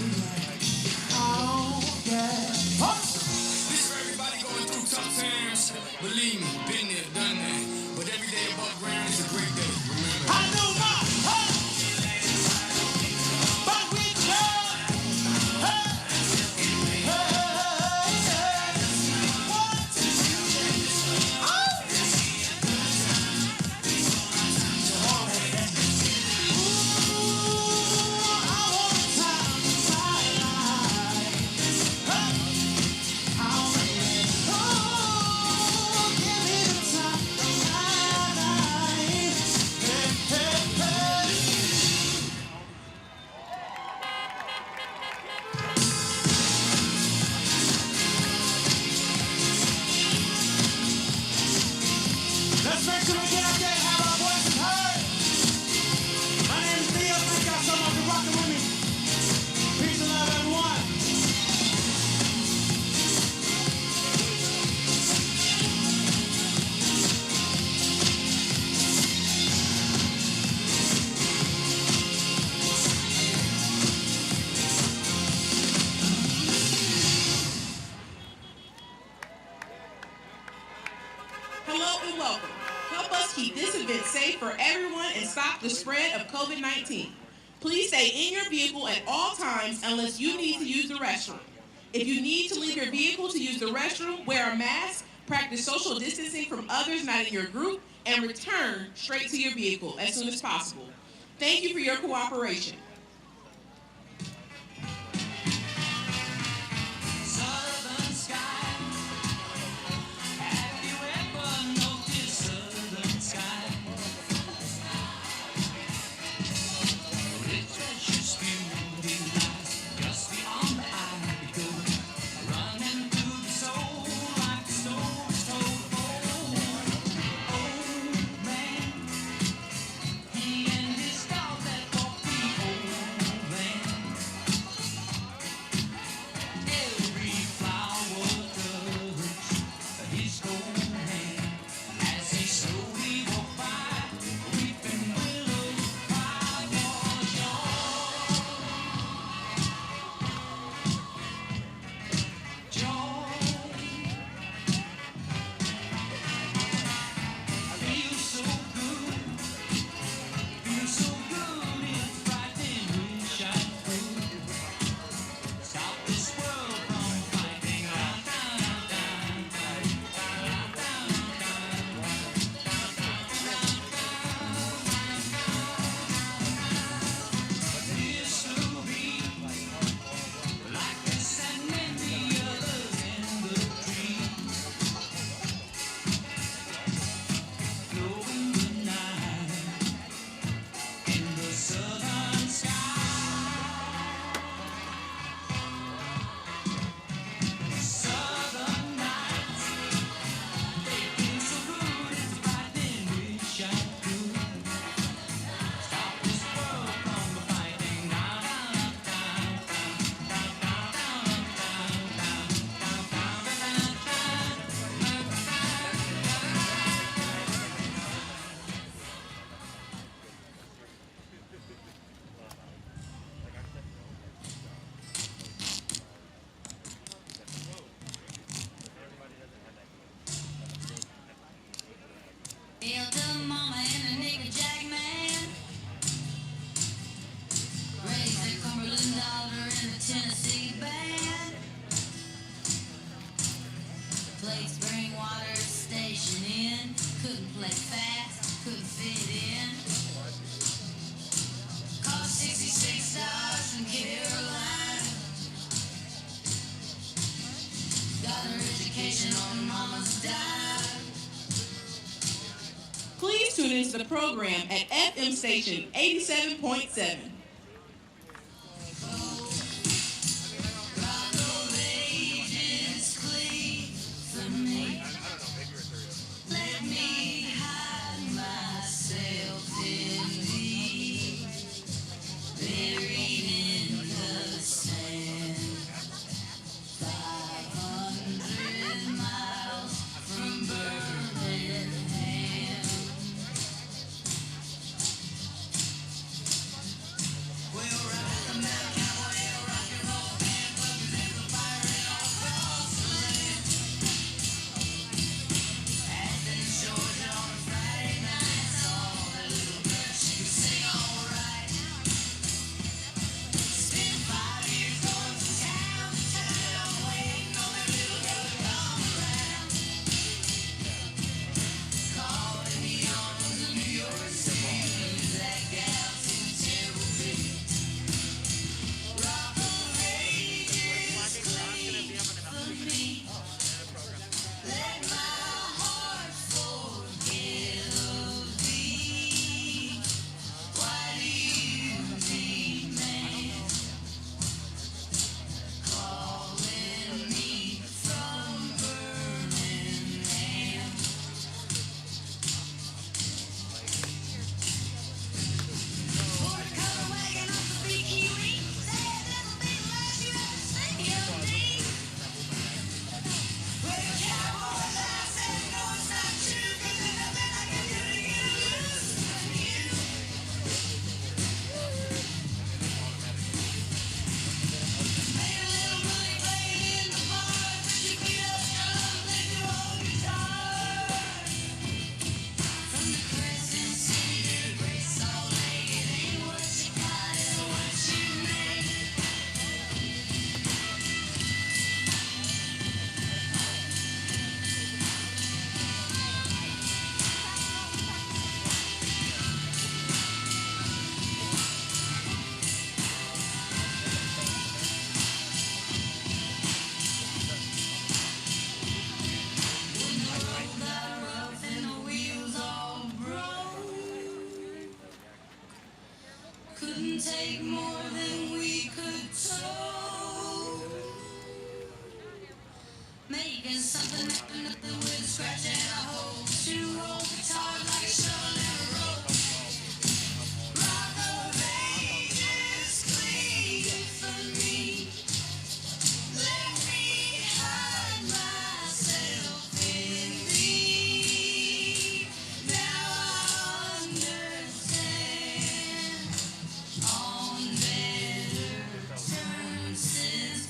Oh, yeah. Oh. This for everybody going through tough times. Believe me, been there, done that. But every day above ground is a great day. Remember. I knew not. Hey. But we good. Hey. Hey, hey, hey. What? Oh. Let's make sure we get out there and have our voices heard. My name is Theo. Thank y'all so much for rocking with me. Peace and love, everyone. Hello and welcome. Help us keep this event safe for everyone and stop the spread of COVID-19. Please stay in your vehicle at all times unless you need to use the restroom. If you need to leave your vehicle to use the restroom, wear a mask, practice social distancing from others not in your group, and return straight to your vehicle as soon as possible. Thank you for your cooperation. Southern sky. Have you ever noticed southern sky? Its precious beauty lies just beyond the eye. It goes running through the soul like the stories told of old. Old man, he and his dog that walk the old begins the program at FM station 87.7. Take more than we could tow. Making something happen with a scratch and a hole. Two old guitars like a shovel and a rope. Rock of ages clean for me. Let me hide myself in thee. Now I understand. On better terms since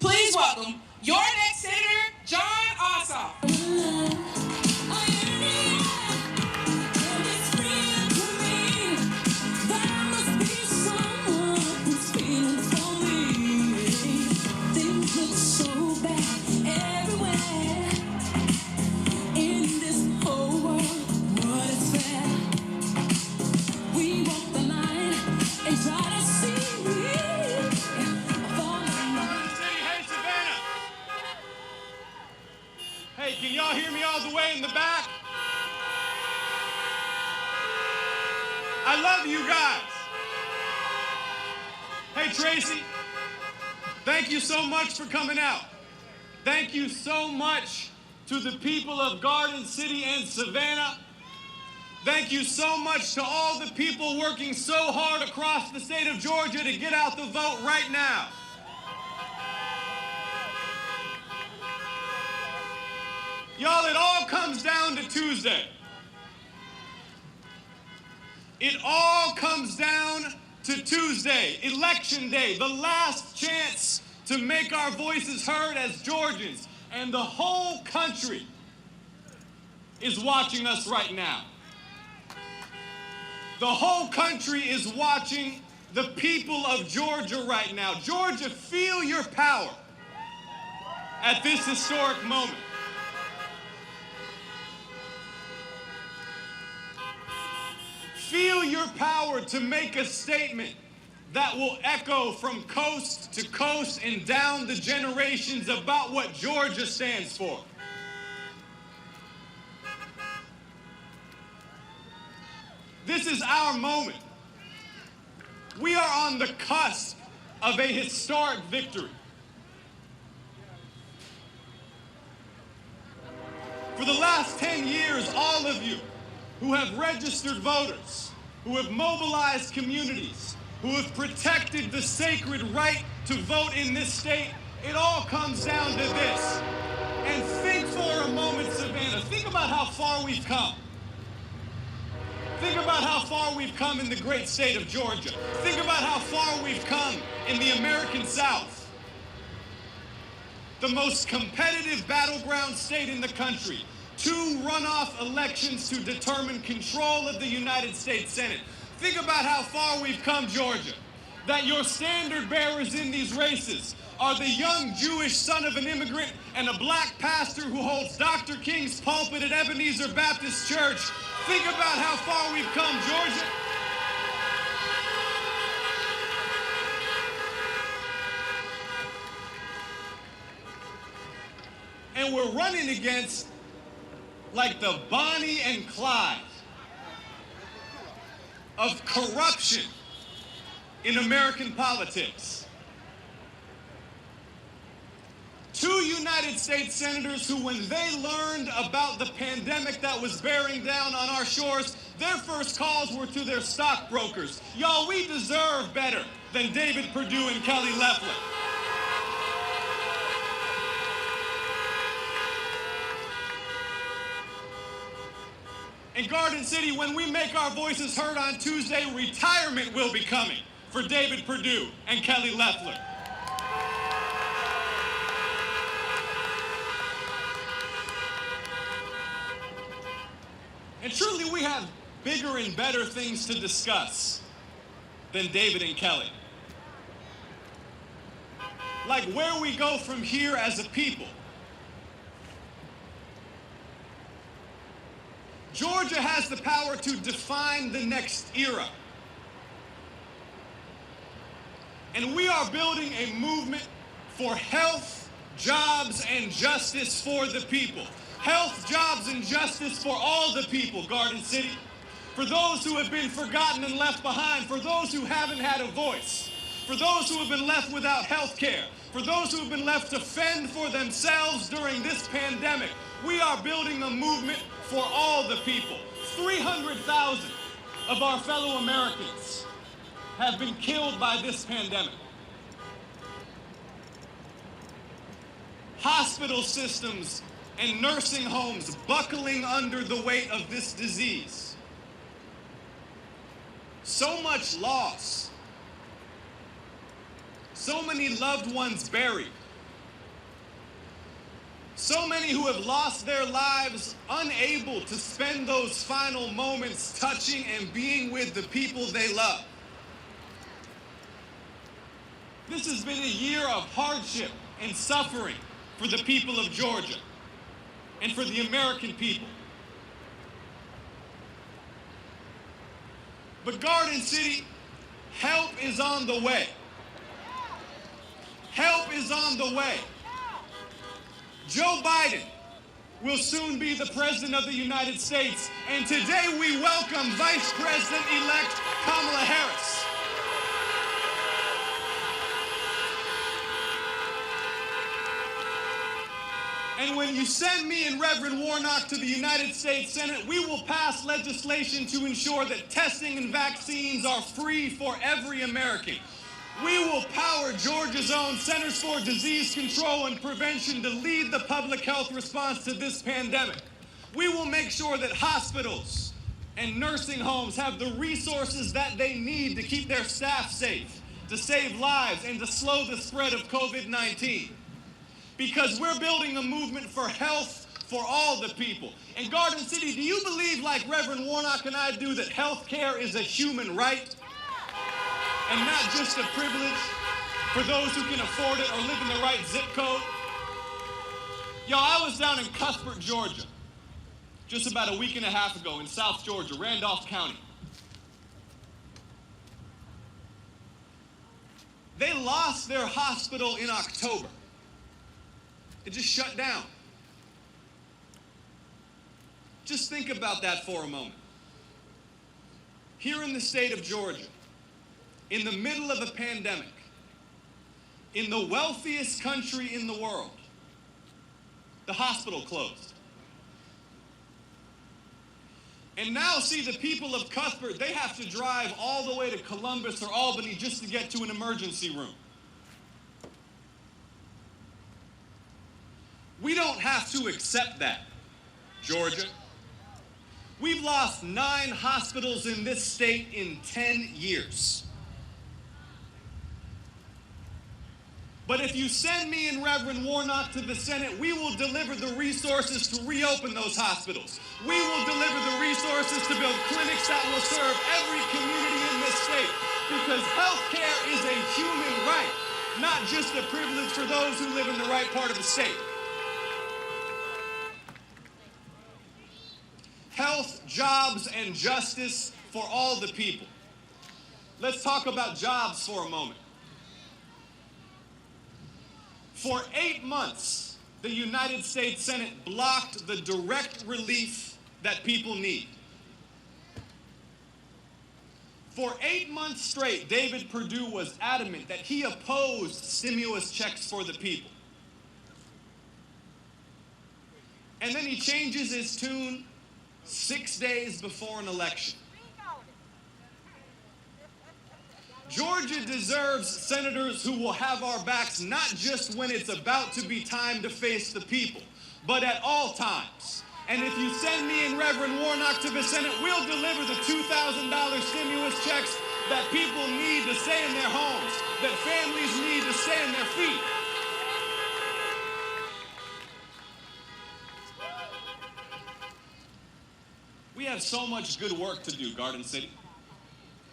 Please welcome your next senator, Jon Ossoff. Hey, can y'all hear me all the way in the back? I love you guys. Hey, Tracy, thank you so much for coming out. Thank you so much to the people of Garden City and Savannah. Thank you so much to all the people working so hard across the state of Georgia to get out the vote right now. Y'all, it all comes down to Tuesday. It all comes down to Tuesday, Election Day, the last chance to make our voices heard as Georgians. And the whole country is watching us right now. The whole country is watching the people of Georgia right now. Georgia, feel your power at this historic moment. Feel your power to make a statement that will echo from coast to coast and down the generations about what Georgia stands for. This is our moment. We are on the cusp of a historic victory. For the last 10 years, all of you who have registered voters, who have mobilized communities, who have protected the sacred right to vote in this state, it all comes down to this. And think for a moment, Savannah, think about how far we've come. Think about how far we've come in the great state of Georgia. Think about how far we've come in the American South. The most competitive battleground state in the country. 2 runoff elections to determine control of the United States Senate. Think about how far we've come, Georgia. That your standard bearers in these races are the young Jewish son of an immigrant and a black pastor who holds Dr. King's pulpit at Ebenezer Baptist Church. Think about how far we've come, Georgia. And we're running against like the Bonnie and Clyde of corruption in American politics. 2 United States senators who, when they learned about the pandemic that was bearing down on our shores, their first calls were to their stockbrokers. Y'all, we deserve better than David Perdue and Kelly Loeffler. In Garden City, when we make our voices heard on Tuesday, retirement will be coming for David Perdue and Kelly Loeffler. And truly, we have bigger and better things to discuss than David and Kelly. Like where we go from here as a people. Georgia has the power to define the next era. And we are building a movement for health, jobs, and justice for the people. Health, jobs, and justice for all the people, Garden City. For those who have been forgotten and left behind, for those who haven't had a voice, for those who have been left without health care, for those who have been left to fend for themselves during this pandemic. We are building a movement for all the people. 300,000 of our fellow Americans have been killed by this pandemic. Hospital systems and nursing homes buckling under the weight of this disease. So much loss. So many loved ones buried. So many who have lost their lives unable to spend those final moments touching and being with the people they love. This has been a year of hardship and suffering for the people of Georgia and for the American people. But Garden City, help is on the way. Help is on the way. Joe Biden will soon be the President of the United States, and today we welcome Vice President-elect Kamala Harris. And when you send me and Reverend Warnock to the United States Senate, we will pass legislation to ensure that testing and vaccines are free for every American. We will power Georgia's own Centers for Disease Control and Prevention to lead the public health response to this pandemic. We will make sure that hospitals and nursing homes have the resources that they need to keep their staff safe, to save lives, and to slow the spread of COVID-19. Because we're building a movement for health for all the people. And Garden City, do you believe, like Reverend Warnock and I do, that health care is a human right and not just a privilege for those who can afford it or live in the right zip code? Yo, I was down in Cuthbert, Georgia, just about a week and a half ago in South Georgia, Randolph County. They lost their hospital in October. It just shut down. Just think about that for a moment. Here in the state of Georgia, in the middle of a pandemic, in the wealthiest country in the world, the hospital closed. And now, see, the people of Cuthbert, they have to drive all the way to Columbus or Albany just to get to an emergency room. We don't have to accept that, Georgia. We've lost 9 hospitals in this state in 10 years. But if you send me and Reverend Warnock to the Senate, we will deliver the resources to reopen those hospitals. We will deliver the resources to build clinics that will serve every community in this state. Because health care is a human right, not just a privilege for those who live in the right part of the state. Health, jobs, and justice for all the people. Let's talk about jobs for a moment. For 8 months, the United States Senate blocked the direct relief that people need. For 8 months straight, David Perdue was adamant that he opposed stimulus checks for the people. And then he changes his tune 6 days before an election. Georgia deserves senators who will have our backs not just when it's about to be time to face the people, but at all times. And if you send me and Reverend Warnock to the Senate, we'll deliver the $2,000 stimulus checks that people need to stay in their homes, that families need to stay on their feet. We have so much good work to do, Garden City.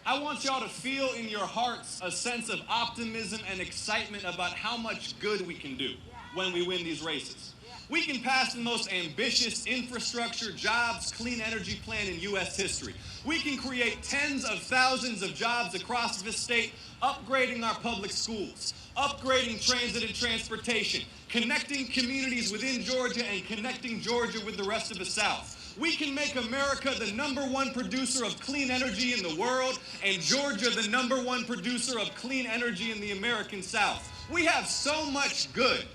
I want y'all to feel in your hearts a sense of optimism and excitement about how much good we can do when we win these races. We can pass the most ambitious infrastructure, jobs, clean energy plan in U.S. history. We can create tens of thousands of jobs across this state, upgrading our public schools, upgrading transit and transportation, connecting communities within Georgia and connecting Georgia with the rest of the South. We can make America the #1 producer of clean energy in the world and Georgia the #1 producer of clean energy in the American South. We have so much good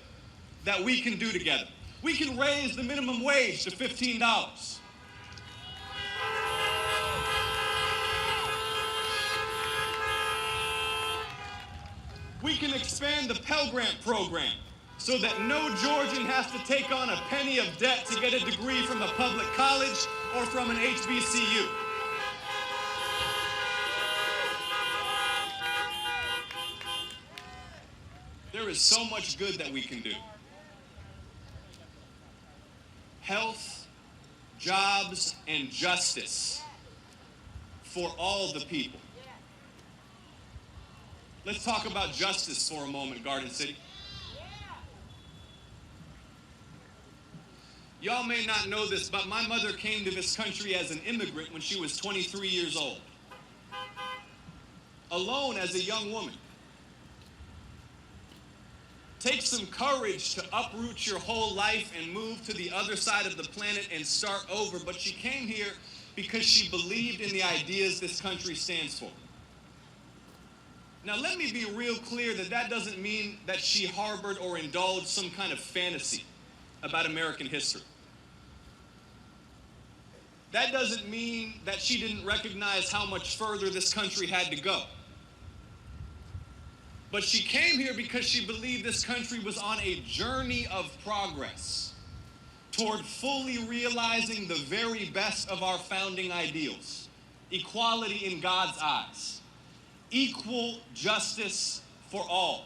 that we can do together. We can raise the minimum wage to $15. We can expand the Pell Grant program so that no Georgian has to take on a penny of debt to get a degree from a public college or from an HBCU. There is so much good that we can do. Health, jobs, and justice for all the people. Let's talk about justice for a moment, Garden City. Y'all may not know this, but my mother came to this country as an immigrant when she was 23 years old. Alone as a young woman. Takes some courage to uproot your whole life and move to the other side of the planet and start over, but she came here because she believed in the ideas this country stands for. Now let me be real clear that that doesn't mean that she harbored or indulged some kind of fantasy. about American history. That doesn't mean that she didn't recognize how much further this country had to go. But she came here because she believed this country was on a journey of progress toward fully realizing the very best of our founding ideals: equality in God's eyes, equal justice for all.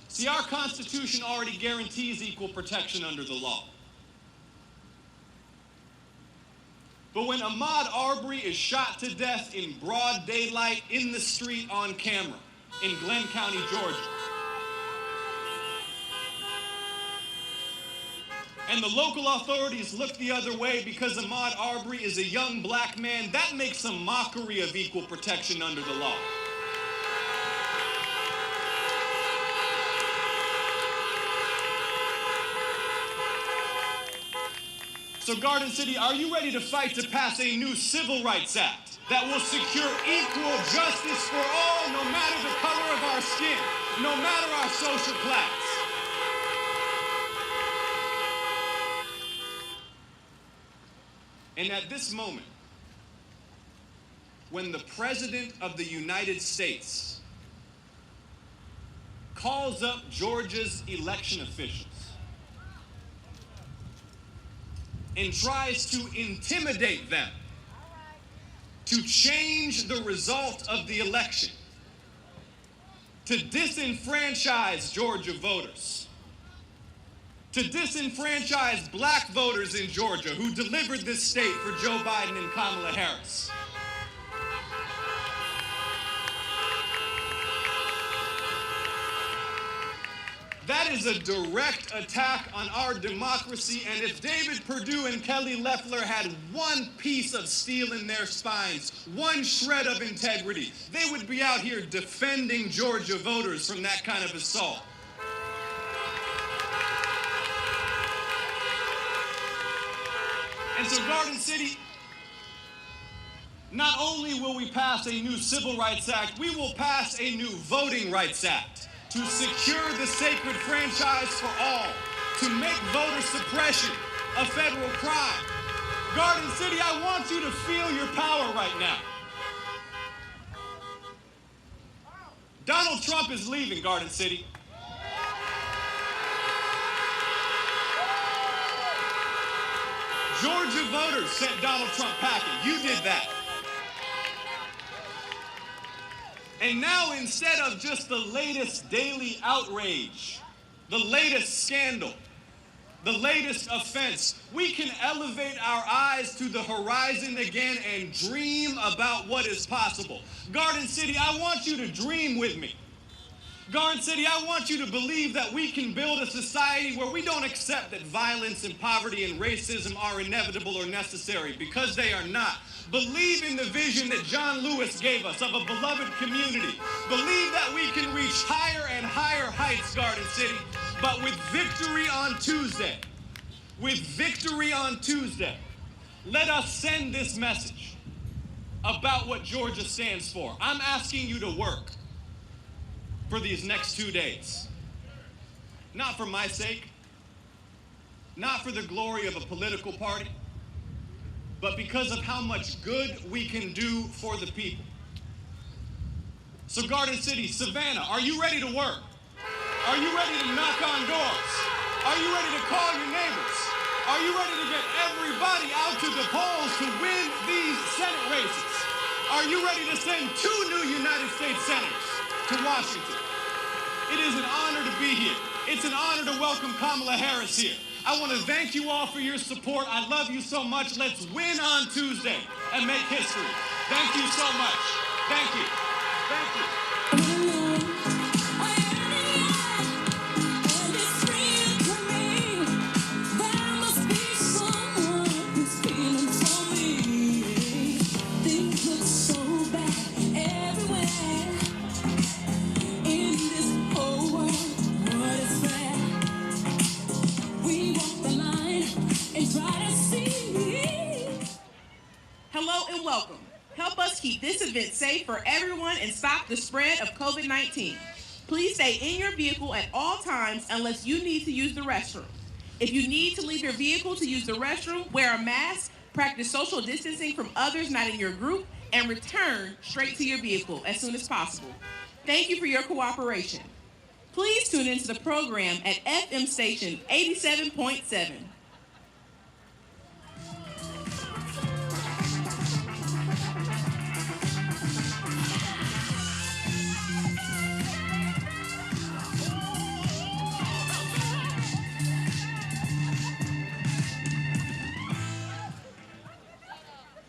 See, our Constitution already guarantees equal protection under the law. But when Ahmaud Arbery is shot to death in broad daylight in the street on camera in Glenn County, Georgia, and the local authorities look the other way because Ahmaud Arbery is a young black man, that makes a mockery of equal protection under the law. So Garden City, are you ready to fight to pass a new Civil Rights Act that will secure equal justice for all, no matter the color of our skin, no matter our social class? And at this moment, when the President of the United States calls up Georgia's election officials and tries to intimidate them to change the result of the election, to disenfranchise Georgia voters, to disenfranchise black voters in Georgia who delivered this state for Joe Biden and Kamala Harris. That is a direct attack on our democracy, and if David Perdue and Kelly Loeffler had one piece of steel in their spines, one shred of integrity, they would be out here defending Georgia voters from that kind of assault. And so Garden City, not only will we pass a new Civil Rights Act, we will pass a new Voting Rights Act to secure the sacred franchise for all, to make voter suppression a federal crime. Garden City, I want you to feel your power right now. Donald Trump is leaving, Garden City. Georgia voters sent Donald Trump packing. You did that. And now, instead of just the latest daily outrage, the latest scandal, the latest offense, we can elevate our eyes to the horizon again and dream about what is possible. Garden City, I want you to dream with me. Garden City, I want you to believe that we can build a society where we don't accept that violence and poverty and racism are inevitable or necessary, because they are not. Believe in the vision that John Lewis gave us of a beloved community. Believe that we can reach higher and higher heights, Garden City. But with victory on Tuesday, let us send this message about what Georgia stands for. I'm asking you to work for these next 2 days. Not for my sake, not for the glory of a political party, but because of how much good we can do for the people. So Garden City, Savannah, are you ready to work? Are you ready to knock on doors? Are you ready to call your neighbors? Are you ready to get everybody out to the polls to win these Senate races? Are you ready to send 2 new United States senators to Washington? It is an honor to be here. It's an honor to welcome Kamala Harris here. I want to thank you all for your support. I love you so much. Let's win on Tuesday and make history. Thank you so much. Thank you. Thank you. Hello and welcome. Help us keep this event safe for everyone and stop the spread of COVID-19. Please stay in your vehicle at all times unless you need to use the restroom. If you need to leave your vehicle to use the restroom, wear a mask, practice social distancing from others not in your group, and return straight to your vehicle as soon as possible. Thank you for your cooperation. Please tune into the program at FM station 87.7.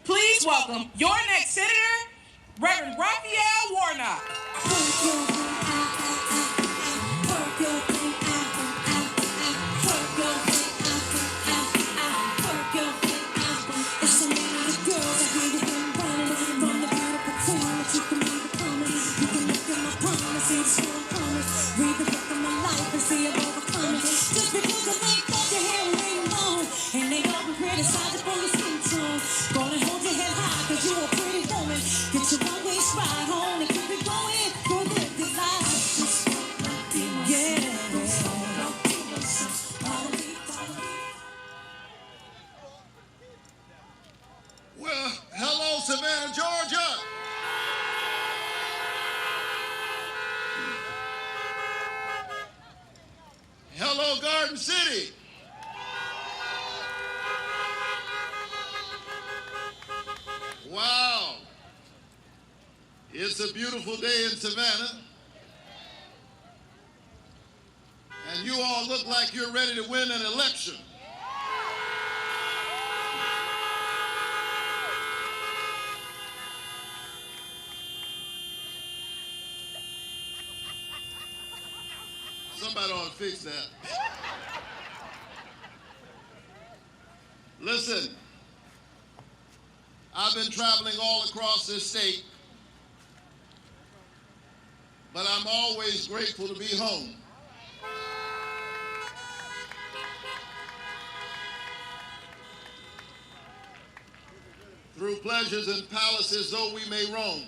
Please welcome your next senator, Reverend Raphael Warnock. Read the book of my life and see I've overcome it. Just because I think that your hair ain't long, and they all been criticized for your skin tone. Gonna hold your head high, cause you're a pretty woman. Get your one way stride home and keep it going for the good life. Yeah. Well, hello, Savannah, Georgia. Hello, Garden City. Wow. It's a beautiful day in Savannah. And you all look like you're ready to win an election. Somebody ought to fix that. Listen, I've been traveling all across this state, but I'm always grateful to be home. Through pleasures and palaces though we may roam,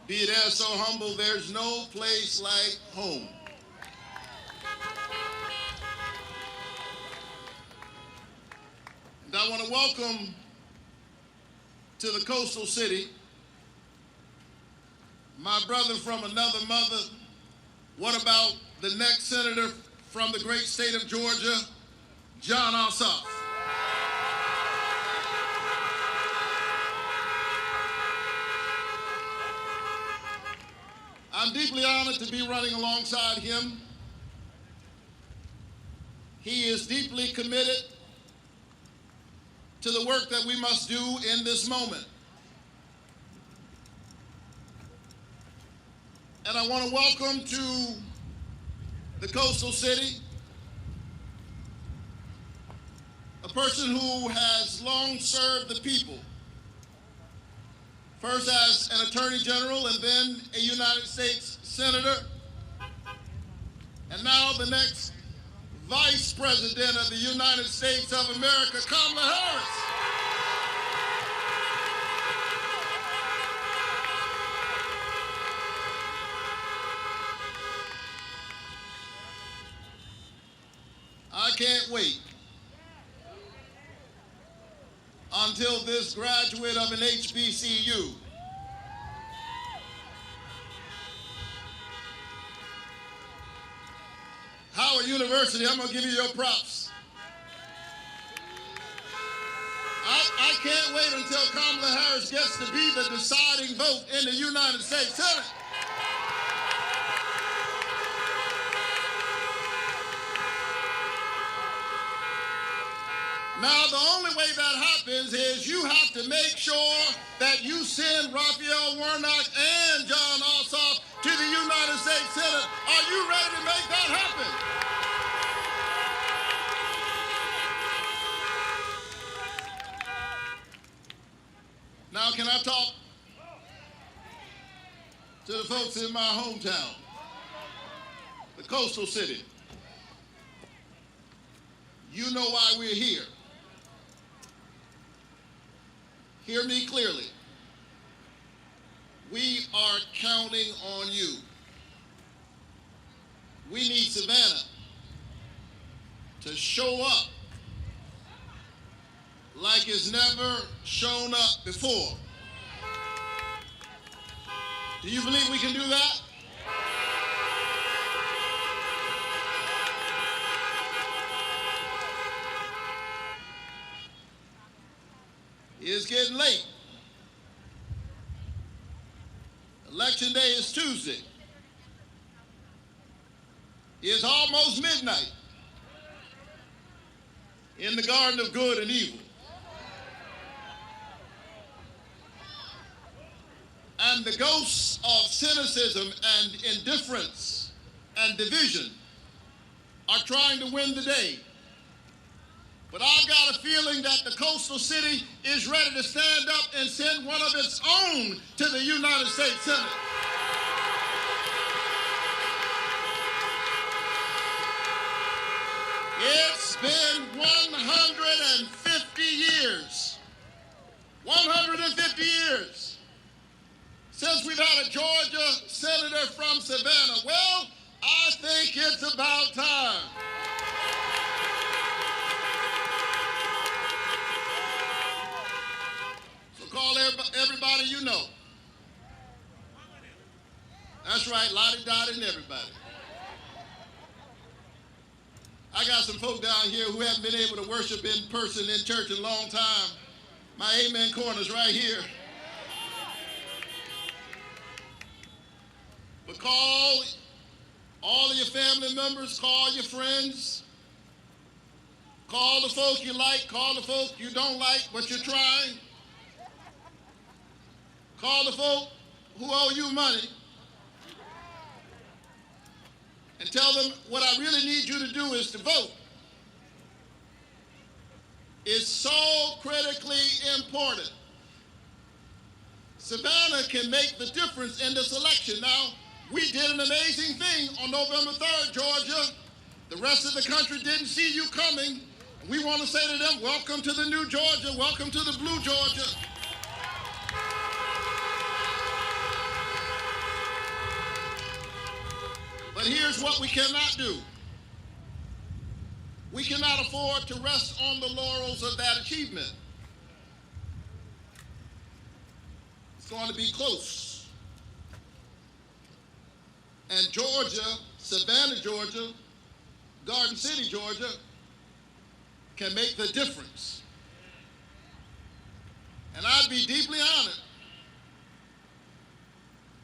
be it ever so humble, there's no place like home. And I want to welcome to the coastal city my brother from another mother. What about the next senator from the great state of Georgia, Jon Ossoff? I'm deeply honored to be running alongside him. He is deeply committed to the work that we must do in this moment. And I want to welcome to the coastal city a person who has long served the people, first as an attorney general and then a United States senator, and now the next vice president of the United States of America, Kamala Harris. I can't wait until this graduate of an HBCU Howard University, I'm going to give you your props. I can't wait until Kamala Harris gets to be the deciding vote in the United States Senate. Now, the only way that happens is you have to make sure that you send Raphael Warnock and Jon Ossoff to the United States Senate. Are you ready to make that happen? Now, can I talk to the folks in my hometown, the coastal city? You know why we're here. Hear me clearly. we are counting on you. We need Savannah to show up like it's never shown up before. Do you believe we can do that? It's getting late. Election day is Tuesday. It's almost midnight in the garden of good and evil. And the ghosts of cynicism and indifference and division are trying to win the day. But I've got a feeling that the coastal city is ready to stand up and send one of its own to the United States Senate. It's been 150 years. 150 years since we've had a Georgia senator from Savannah. Well, I think it's about time. So call everybody you know. That's right, Lottie Dottie and everybody. I got some folk down here who haven't been able to worship in person in church in a long time. My amen corner's right here. But call all of your family members, call your friends, call the folk you like, call the folk you don't like, but you're trying. Call the folk who owe you money and tell them what I really need you to do is to vote. It's so critically important. Savannah can make the difference in this election. Now, we did an amazing thing on November 3rd, Georgia. The rest of the country didn't see you coming. We want to say to them, welcome to the new Georgia, welcome to the blue Georgia. But here's what we cannot do. We cannot afford to rest on the laurels of that achievement. It's going to be close. And Georgia, Savannah, Georgia, Garden City, Georgia, can make the difference. And I'd be deeply honored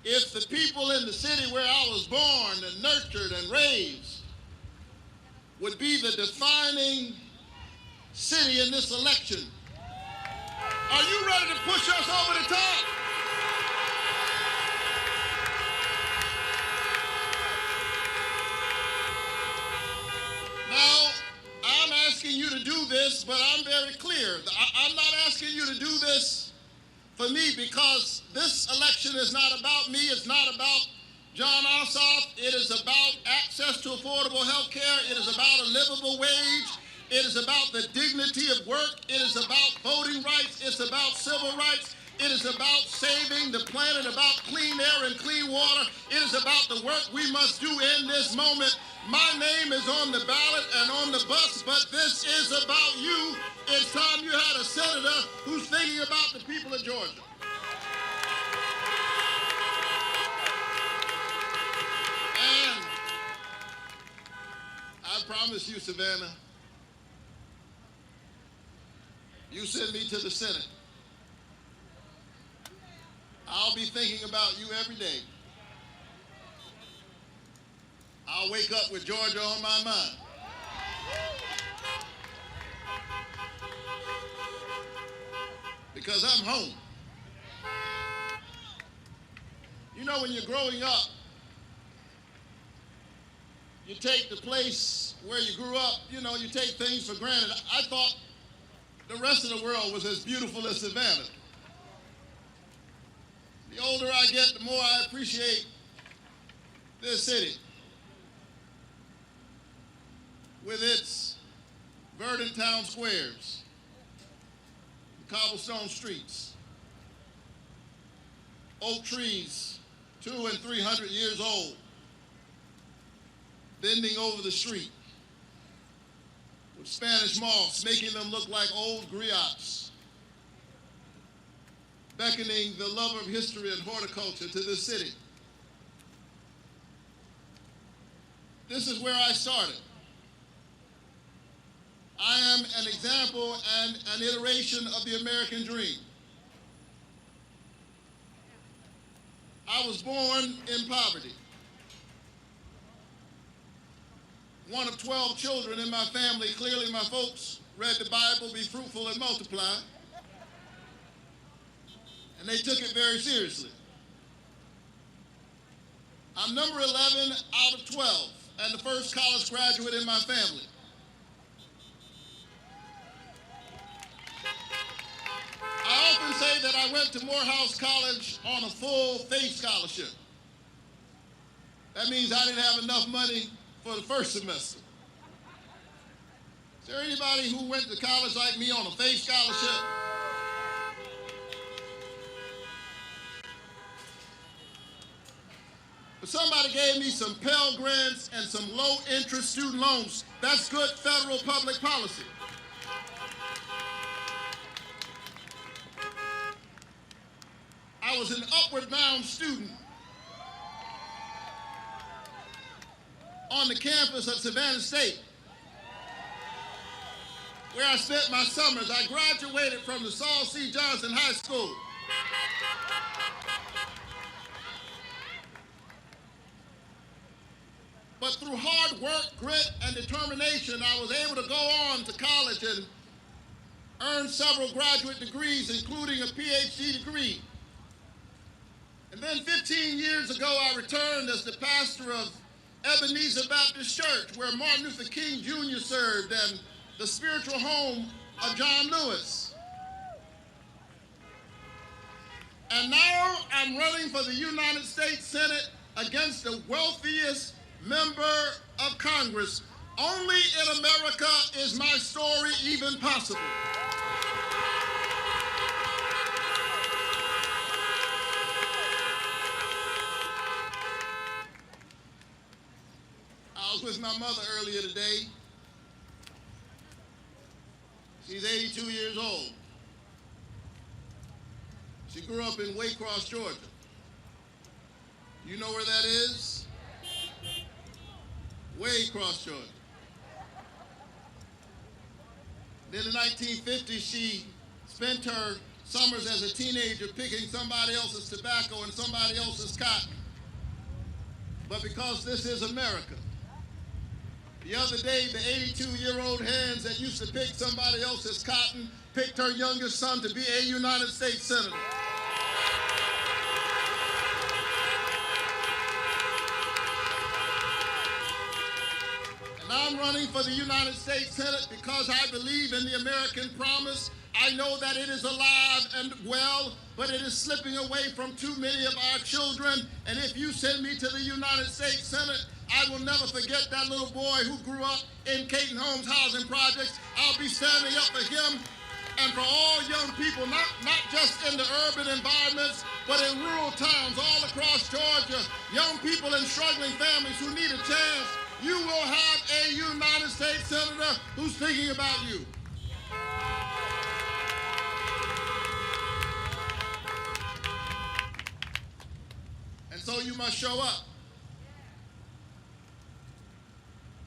if the people in the city where I was born and nurtured and raised would be the defining city in this election. Are you ready to push us over the top? Now, I'm asking you to do this, but I'm very clear. I'm not asking you to do this for me because this election is not about me. It's not about Jon Ossoff. It is about access to affordable health care. It is about a livable wage. It is about the dignity of work. It is about voting rights. It's about civil rights. It is about saving the planet, about clean air and clean water. It is about the work we must do in this moment. My name is on the ballot and on the bus, but this is about you. It's time you had a senator who's thinking about the people of Georgia. And I promise you, Savannah, you send me to the Senate, I'll be thinking about you every day. I'll wake up with Georgia on my mind. Because I'm home. You know, when you're growing up, you take the place where you grew up, you know, you take things for granted. I thought the rest of the world was as beautiful as Savannah. The older I get, the more I appreciate this city with its verdant town squares, cobblestone streets, oak trees 200 and 300 years old, bending over the street, with Spanish moss making them look like old griots, beckoning the lover of history and horticulture to this city. This is where I started. I am an example and an iteration of the American dream. I was born in poverty. One of 12 children in my family. Clearly my folks read the Bible, be fruitful and multiply. And they took it very seriously. I'm number 11 out of 12 and the first college graduate in my family. I often say that I went to Morehouse College on a full faith scholarship. That means I didn't have enough money for the first semester. Is there anybody who went to college like me on a faith scholarship? But somebody gave me some Pell Grants and some low-interest student loans. That's good federal public policy. I was an upward-bound student on the campus of Savannah State, where I spent my summers. I graduated from the Saul C. Johnson High School. But through hard work, grit, and determination, I was able to go on to college and earn several graduate degrees, including a PhD degree. And then 15 years ago, I returned as the pastor of Ebenezer Baptist Church, where Martin Luther King Jr. served, and the spiritual home of John Lewis. And now I'm running for the United States Senate against the wealthiest member of Congress. Only in America is my story even possible. I was with my mother earlier today. She's 82 years old. She grew up in Waycross, Georgia. You know where that is? Waycross, Georgia. Then in the 1950s, she spent her summers as a teenager picking somebody else's tobacco and somebody else's cotton. But because this is America, the other day, the 82-year-old hands that used to pick somebody else's cotton picked her youngest son to be a United States Senator. And I'm running for the United States Senate because I believe in the American promise. I know that it is alive and well, but it is slipping away from too many of our children. And if you send me to the United States Senate, I will never forget that little boy who grew up in Caton Homes housing projects. I'll be standing up for him and for all young people, not just in the urban environments, but in rural towns all across Georgia, young people and struggling families who need a chance. You will have a United States Senator who's thinking about you. And so you must show up.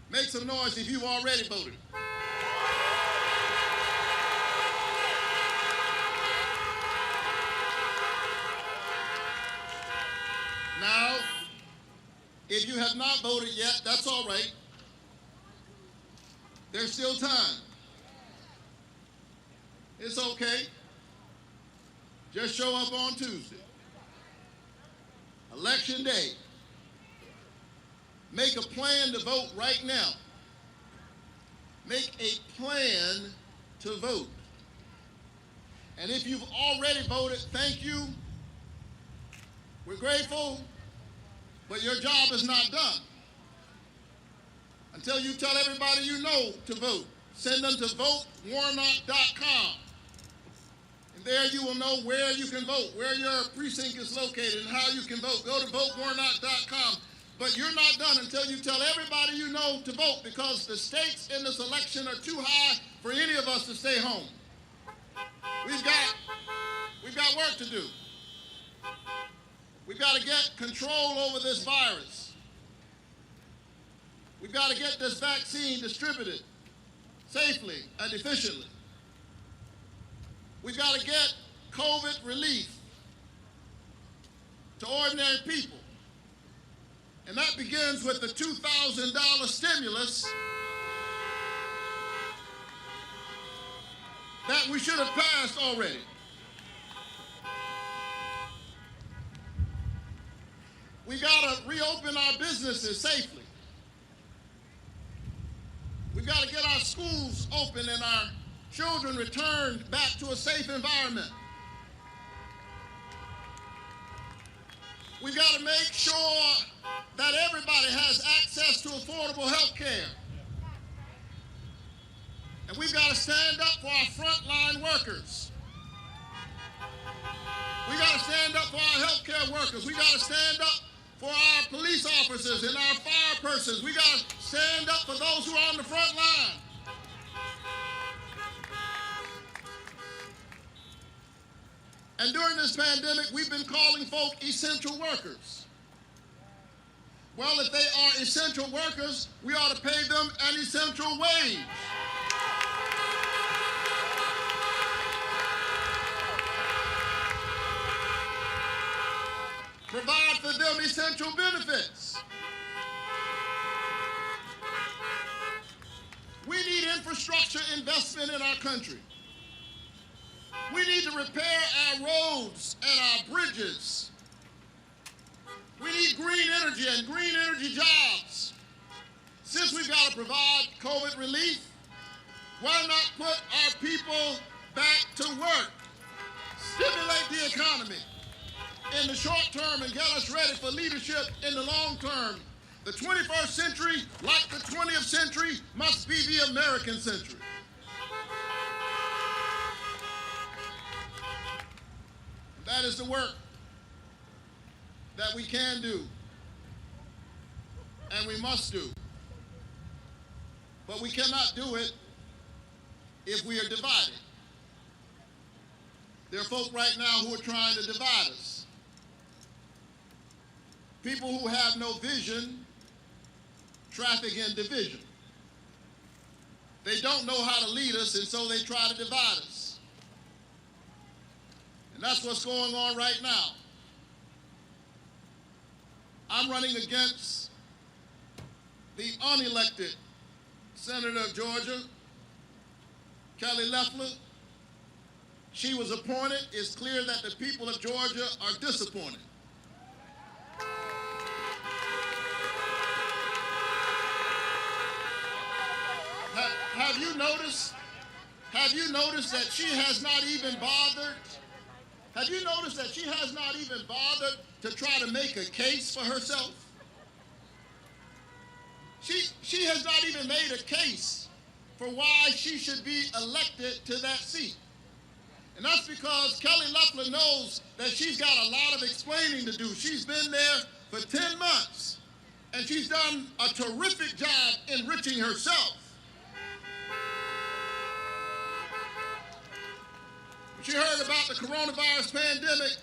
Make some noise if you've already voted. Now, if you have not voted yet, that's all right. There's still time. It's okay. Just show up on Tuesday. Election day. Make a plan to vote right now. Make a plan to vote. And if you've already voted, thank you. We're grateful, but your job is not done until you tell everybody you know to vote. Send them to votewarnock.com. And There you will know where you can vote, where your precinct is located, and how you can vote. Go to votewarnock.com. But you're not done until you tell everybody you know to vote, because the stakes in this election are too high for any of us to stay home. We've got work to do. We've got to get control over this virus. We've got to get this vaccine distributed safely and efficiently. We've got to get COVID relief to ordinary people. And that begins with the $2,000 stimulus that we should have passed already. We got to reopen our businesses safely. We've got to get our schools open and our children returned back to a safe environment. We've got to make sure that everybody has access to affordable health care. And we've got to stand up for our frontline workers. We've got to stand up for our health care workers. We've got to stand up for our police officers and our fire persons. We've got to stand up for those who are on the front line. And during this pandemic, we've been calling folk essential workers. Well, if they are essential workers, we ought to pay them an essential wage. Provide for them essential benefits. We need infrastructure investment in our country. We need to repair our roads and our bridges. We need green energy and green energy jobs. Since we've got to provide COVID relief, why not put our people back to work? Stimulate the economy in the short term and get us ready for leadership in the long term. The 21st century, like the 20th century, must be the American century. That is the work that we can do and we must do. But we cannot do it if we are divided. There are folk right now who are trying to divide us. People who have no vision, traffic in division. They don't know how to lead us, and so they try to divide us. And that's what's going on right now. I'm running against the unelected Senator of Georgia, Kelly Loeffler. She was appointed. It's clear that the people of Georgia are disappointed. Have you noticed that she has not even bothered? Have you noticed that she has not even bothered to try to make a case for herself? She has not even made a case for why she should be elected to that seat. And that's because Kelly Loeffler knows that she's got a lot of explaining to do. She's been there for 10 months, and she's done a terrific job enriching herself. She heard about the coronavirus pandemic.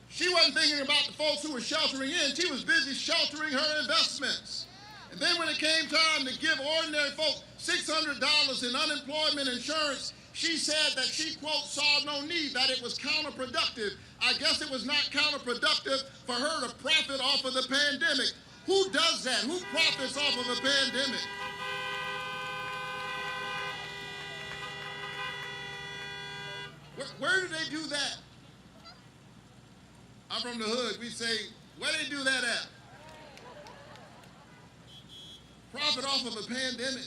She wasn't thinking about the folks who were sheltering in. She was busy sheltering her investments. And then when it came time to give ordinary folk $600 in unemployment insurance, she said that she, quote, saw no need, that it was counterproductive. I guess it was not counterproductive for her to profit off of the pandemic. Who does that? Who profits off of a pandemic? Where do they do that? I'm from the hood. We say, where do they do that at? Profit off of a pandemic.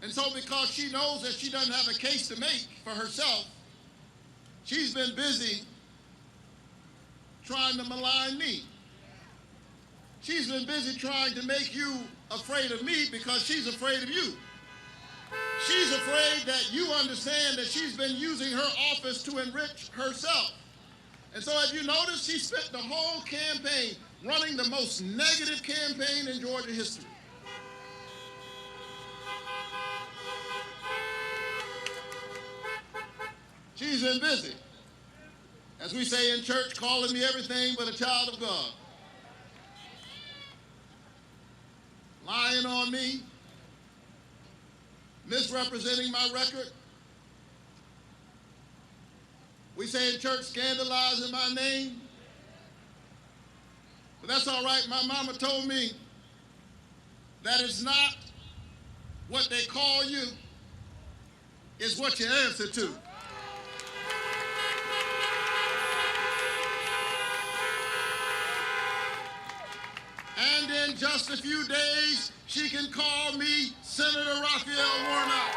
And so because she knows that she doesn't have a case to make for herself, she's been busy trying to malign me. She's been busy trying to make you afraid of me because she's afraid of you. She's afraid that you understand that she's been using her office to enrich herself. And so if you notice, she spent the whole campaign running the most negative campaign in Georgia history. She's been busy, as we say in church, calling me everything but a child of God. Lying on me, misrepresenting my record. We say in church, scandalizing my name. But that's all right. My mama told me that it's not what they call you, it's what you answer to. And in just a few days, she can call me Senator Raphael Warnock.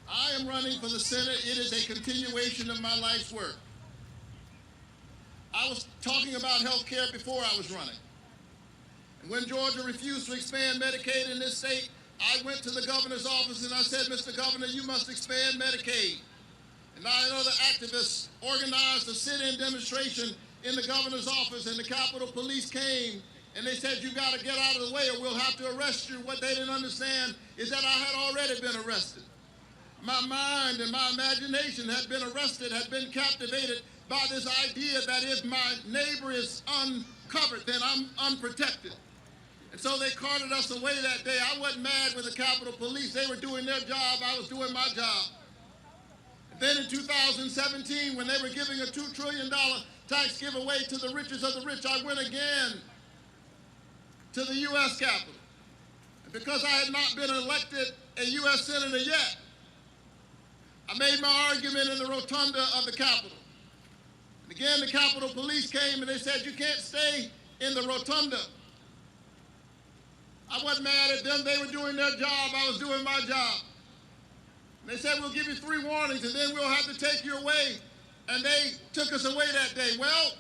I am running for the Senate. It is a continuation of my life's work. I was talking about health care before I was running. And when Georgia refused to expand Medicaid in this state, I went to the governor's office and I said, Mr. Governor, you must expand Medicaid. And I and other activists organized a sit-in demonstration in the governor's office, and the Capitol Police came and they said, you got to get out of the way or we'll have to arrest you. What they didn't understand is that I had already been arrested. My mind and my imagination had been arrested, had been captivated by this idea that if my neighbor is uncovered, then I'm unprotected. And so they carted us away that day. I wasn't mad with the Capitol Police. They were doing their job. I was doing my job. And then in 2017, when they were giving a $2 trillion tax giveaway to the richest of the rich, I went again to the U.S. Capitol. And because I had not been elected a U.S. Senator yet, I made my argument in the rotunda of the Capitol. And again, the Capitol Police came and they said, you can't stay in the rotunda. I wasn't mad at them. They were doing their job. I was doing my job. And they said, we'll give you 3 warnings and then we'll have to take you away. And they took us away that day. Well,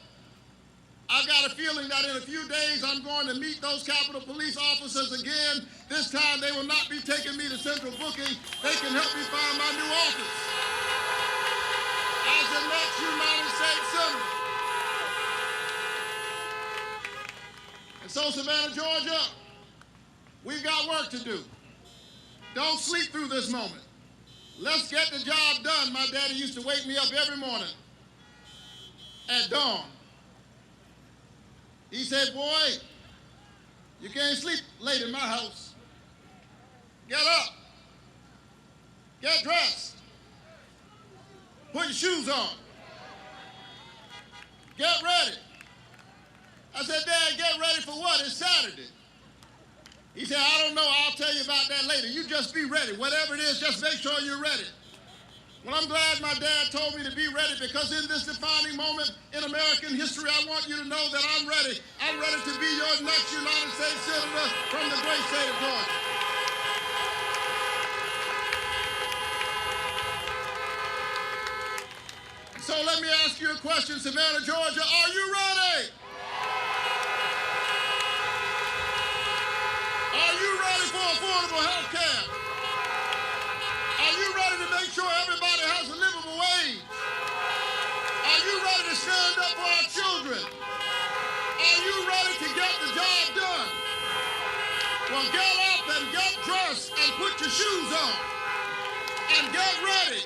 I've got a feeling that in a few days I'm going to meet those Capitol Police officers again. This time they will not be taking me to central booking. They can help me find my new office as the next United States Senator. And so, Savannah, Georgia, we've got work to do. Don't sleep through this moment. Let's get the job done. My daddy used to wake me up every morning at dawn. He said, boy, you can't sleep late in my house. Get up. Get dressed. Put your shoes on. Get ready. I said, Dad, get ready for what? It's Saturday. He said, I don't know. I'll tell you about that later. You just be ready. Whatever it is, just make sure you're ready. Well, I'm glad my dad told me to be ready, because in this defining moment in American history, I want you to know that I'm ready. I'm ready to be your next United States Senator from the great state of Georgia. So let me ask you a question, Savannah, Georgia. Are you ready? Are you ready for affordable health care? Are you ready to make sure everybody has a livable wage? Are you ready to stand up for our children? Are you ready to get the job done? Well, get up and get dressed and put your shoes on and get ready.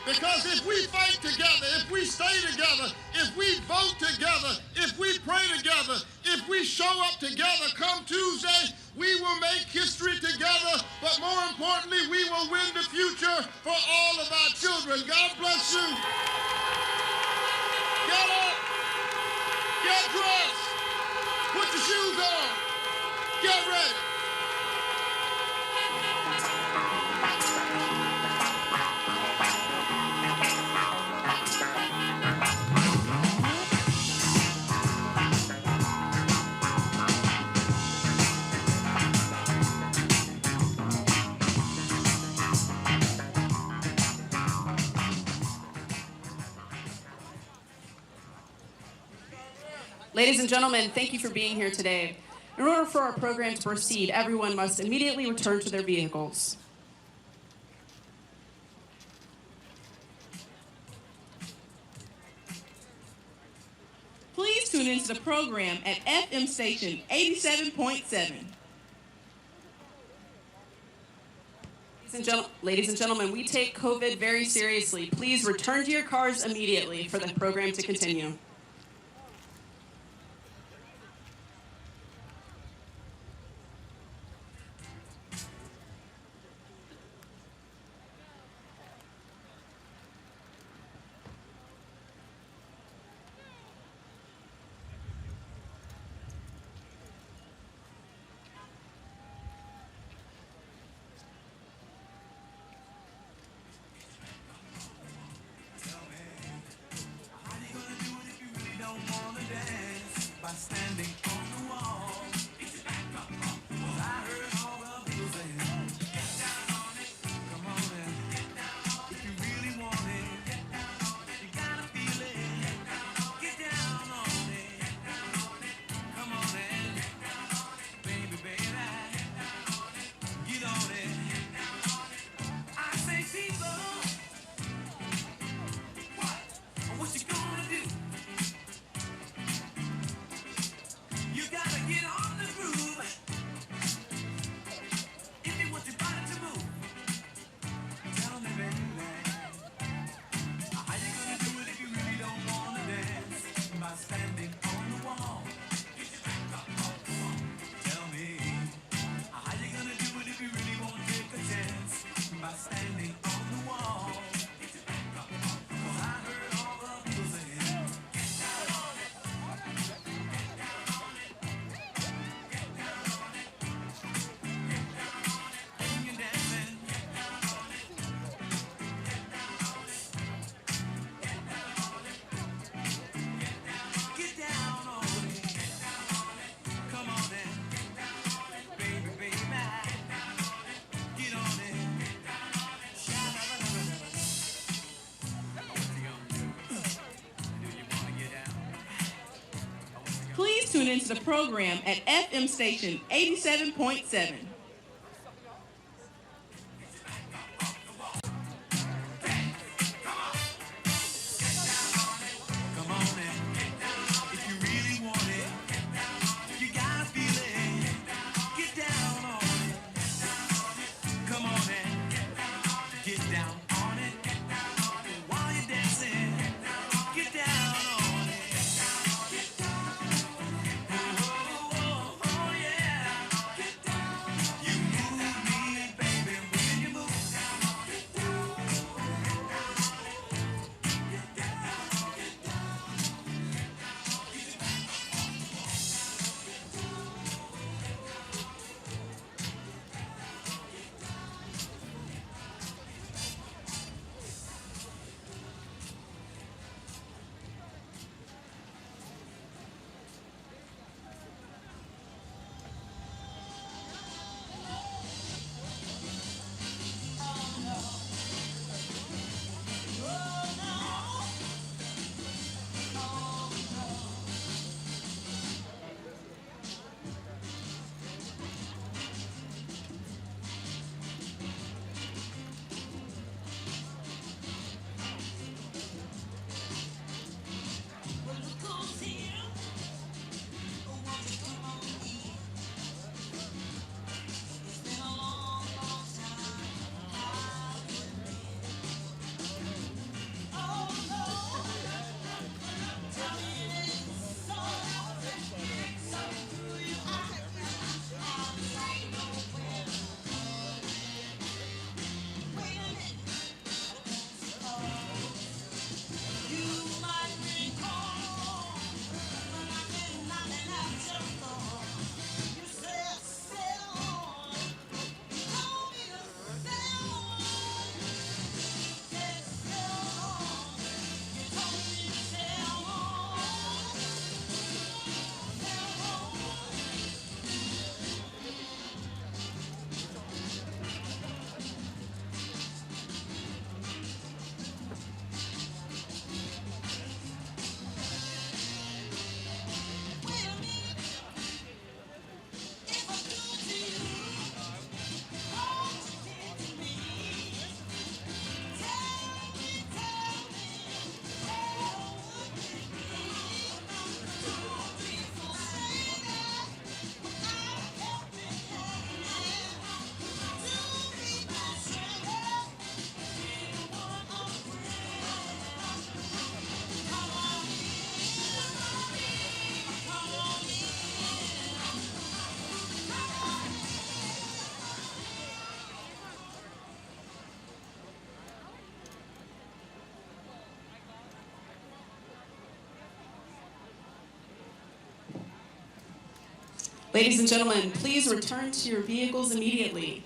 Because if we fight together, if we stay together, if we vote together, if we pray together, if we show up together come Tuesday, we will make history together, but more importantly, we will win the future for all of our children. God bless you. Get up, get dressed, put your shoes on, get ready. Ladies and gentlemen, thank you for being here today. In order for our program to proceed, everyone must immediately return to their vehicles. Please tune into the program at FM station 87.7. Ladies and gentlemen, we take COVID very seriously. Please return to your cars immediately for the program to continue. Please tune into the program at FM station 87.7. Ladies and gentlemen, please return to your vehicles immediately.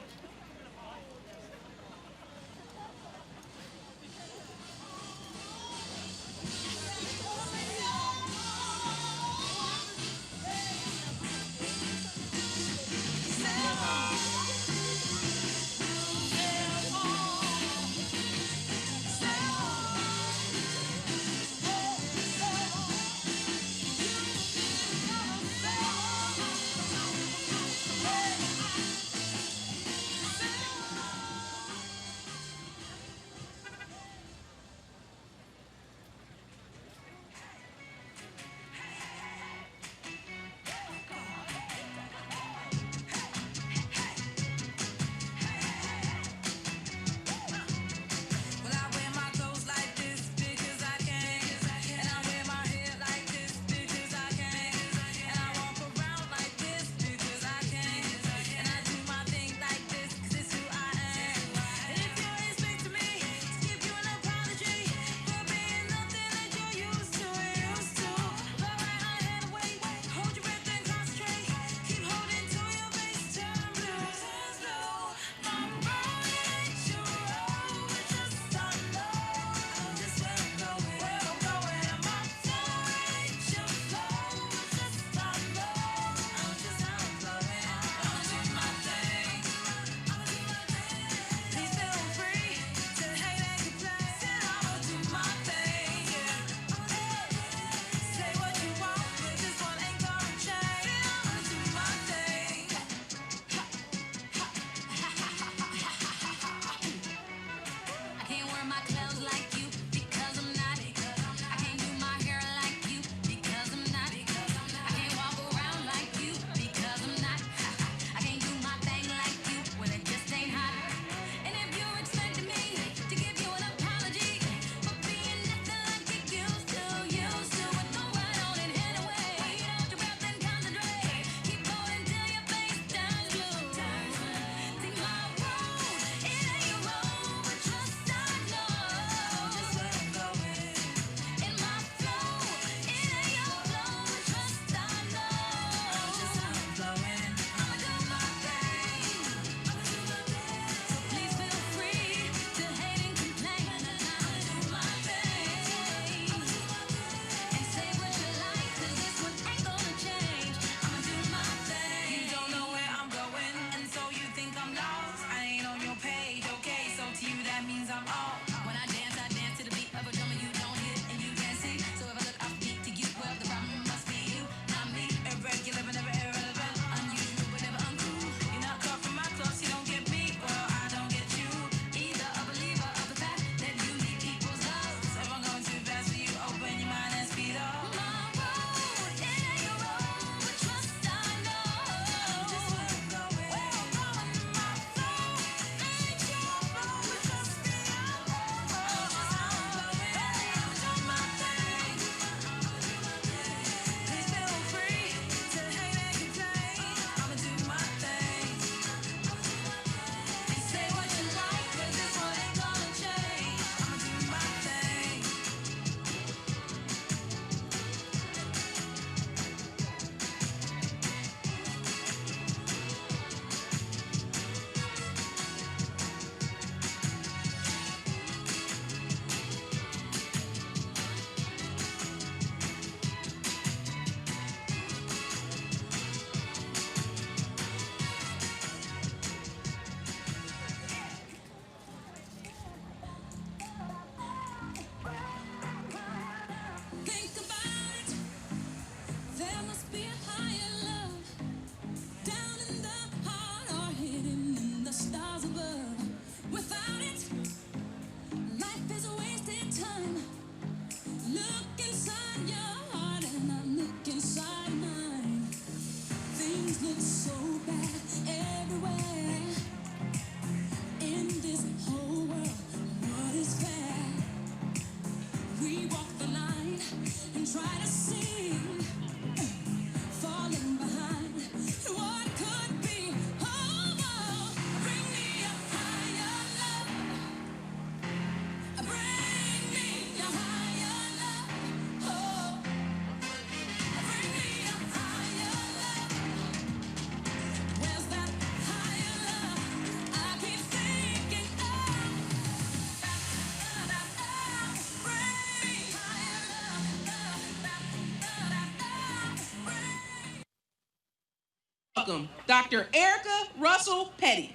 welcome Dr. Erica Russell Petty.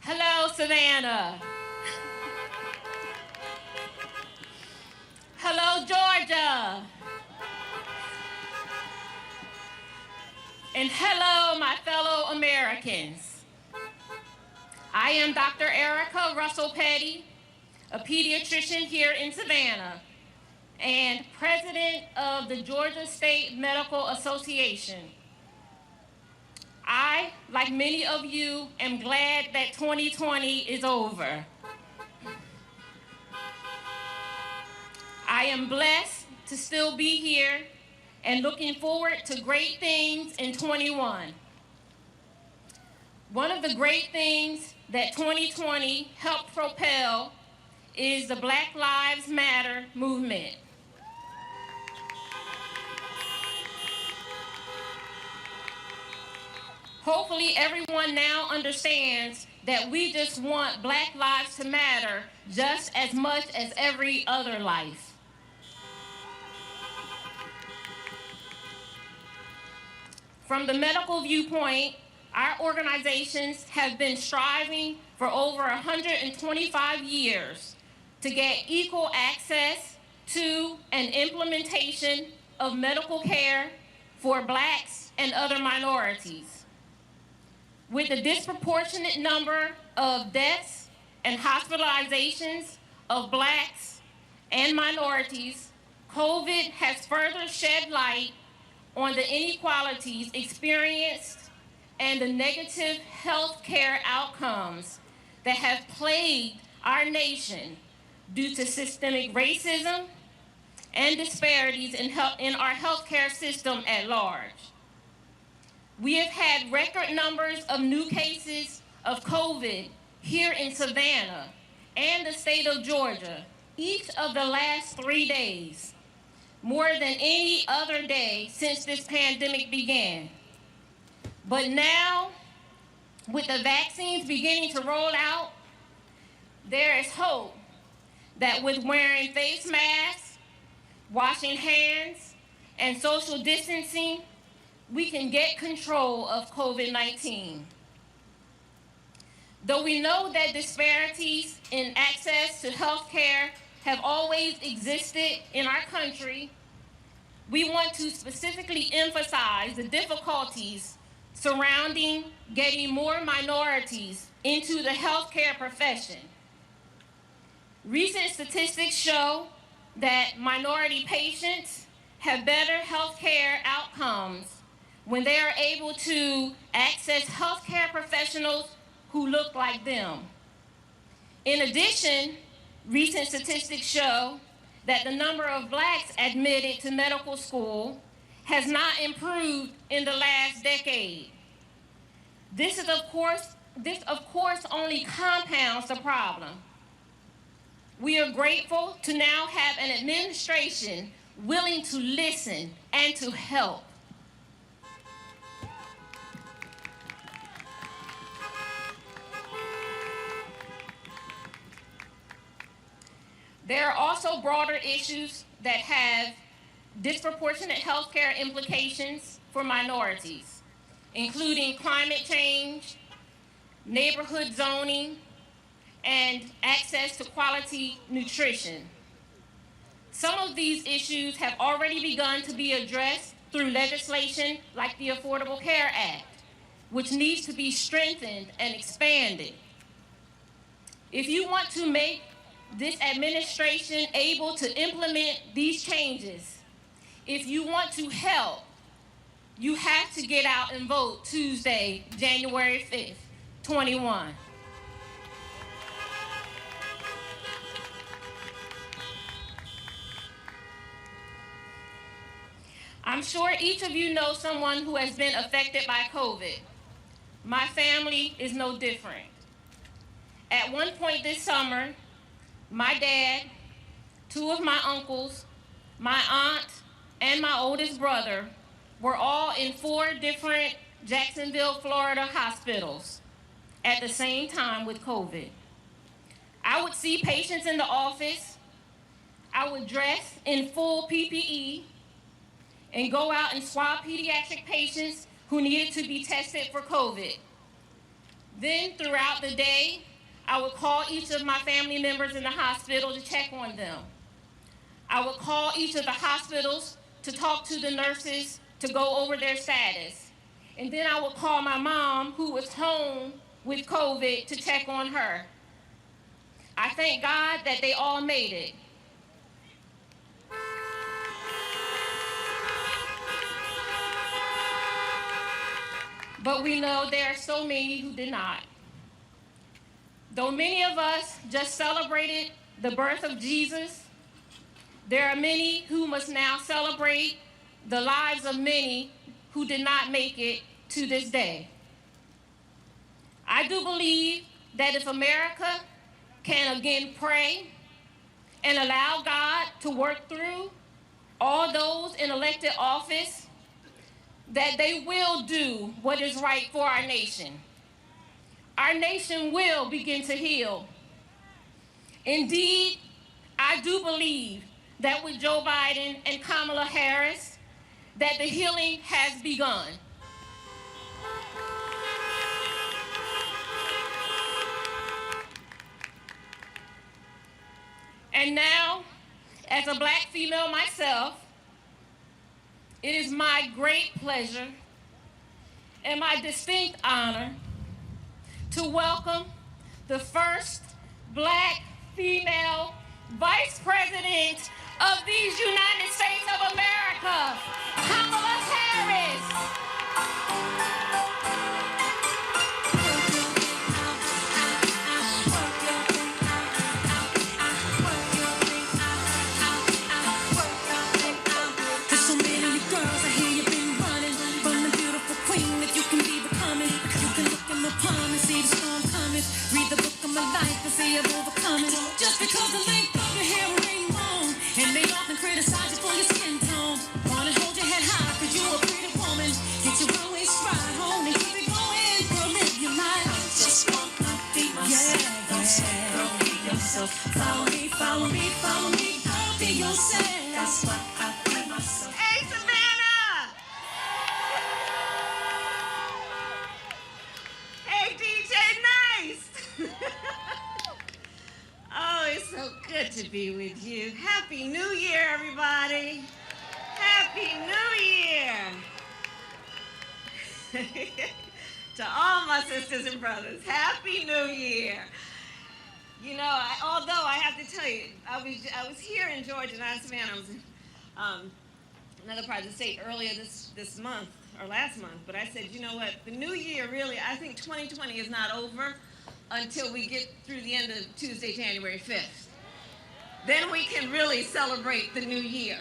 Hello, Savannah. Hello, Georgia. And hello, my fellow Americans. I am Dr. Erica Russell Petty, a pediatrician here in Savannah and president of the Georgia State Medical Association. I, like many of you, am glad that 2020 is over. I am blessed to still be here and looking forward to great things in 21. One of the great things that 2020 helped propel is the Black Lives Matter movement. Hopefully everyone now understands that we just want Black lives to matter just as much as every other life. From the medical viewpoint, our organizations have been striving for over 125 years to get equal access to and implementation of medical care for Blacks and other minorities. With a disproportionate number of deaths and hospitalizations of Blacks and minorities, COVID has further shed light on the inequalities experienced and the negative health care outcomes that have plagued our nation due to systemic racism and disparities in our healthcare system at large. We have had record numbers of new cases of COVID here in Savannah and the state of Georgia each of the last 3 days, more than any other day since this pandemic began. But now, with the vaccines beginning to roll out, there is hope that with wearing face masks, washing hands, and social distancing, we can get control of COVID-19. Though we know that disparities in access to health care have always existed in our country, we want to specifically emphasize the difficulties surrounding getting more minorities into the healthcare profession. Recent statistics show that minority patients have better healthcare outcomes when they are able to access healthcare professionals who look like them. In addition, recent statistics show that the number of Blacks admitted to medical school has not improved in the last decade. This of course only compounds the problem. We are grateful to now have an administration willing to listen and to help. There are also broader issues that have disproportionate healthcare implications for minorities, including climate change, neighborhood zoning, and access to quality nutrition. Some of these issues have already begun to be addressed through legislation like the Affordable Care Act, which needs to be strengthened and expanded. If you want to make this administration able to implement these changes, if you want to help, you have to get out and vote Tuesday, January 5th, 21. I'm sure each of you know someone who has been affected by COVID. My family is no different. At one point this summer, my dad, 2 of my uncles, my aunt, and my oldest brother were all in 4 different Jacksonville, Florida hospitals at the same time with COVID. I would see patients in the office. I would dress in full PPE and go out and swab pediatric patients who needed to be tested for COVID. Then throughout the day, I would call each of my family members in the hospital to check on them. I would call each of the hospitals to talk to the nurses to go over their status. And then I would call my mom, who was home with COVID, to check on her. I thank God that they all made it. But we know there are so many who did not. Though many of us just celebrated the birth of Jesus, there are many who must now celebrate the lives of many who did not make it to this day. I do believe that if America can again pray and allow God to work through all those in elected office, that they will do what is right for our nation. Our nation will begin to heal. Indeed, I do believe that with Joe Biden and Kamala Harris, that the healing has begun. And now, as a Black female myself, it is my great pleasure and my distinct honor to welcome the first Black female Vice President of these United States of America, Kamala Harris. Read the book of my life and see I've overcome it. Just because the length of your hair ain't long, and they often criticize you for your skin tone. Wanna hold your head high cause you're a pretty woman. Get your runway stride home and keep it going. Girl, live your life. I just wanna be myself. Girl, be yourself. Follow me, follow me, follow me. Girl, be yourself. That's why I be myself. Hey, Savannah! Hey, DJ Nice! Oh, it's so good to be with you. Happy New Year, everybody. Happy New Year. To all my sisters and brothers, Happy New Year. You know, although I have to tell you, I was here in Georgia, not in Savannah. I was in another part of the state earlier this month, or last month, but I said, you know what, the new year really, I think 2020 is not over until we get through the end of Tuesday, January 5th. Then we can really celebrate the new year.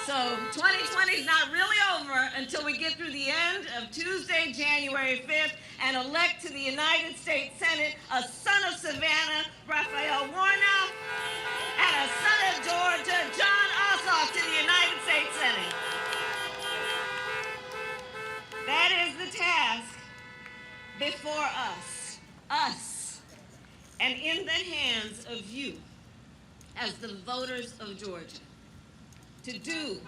So 2020 is not really over until we get through the end of Tuesday, January 5th, and elect to the United States Senate a son of Savannah, Raphael Warnock, and a son of Georgia, Jon Ossoff, to the United States Senate. That is the task before us, and in the hands of you as the voters of Georgia, to do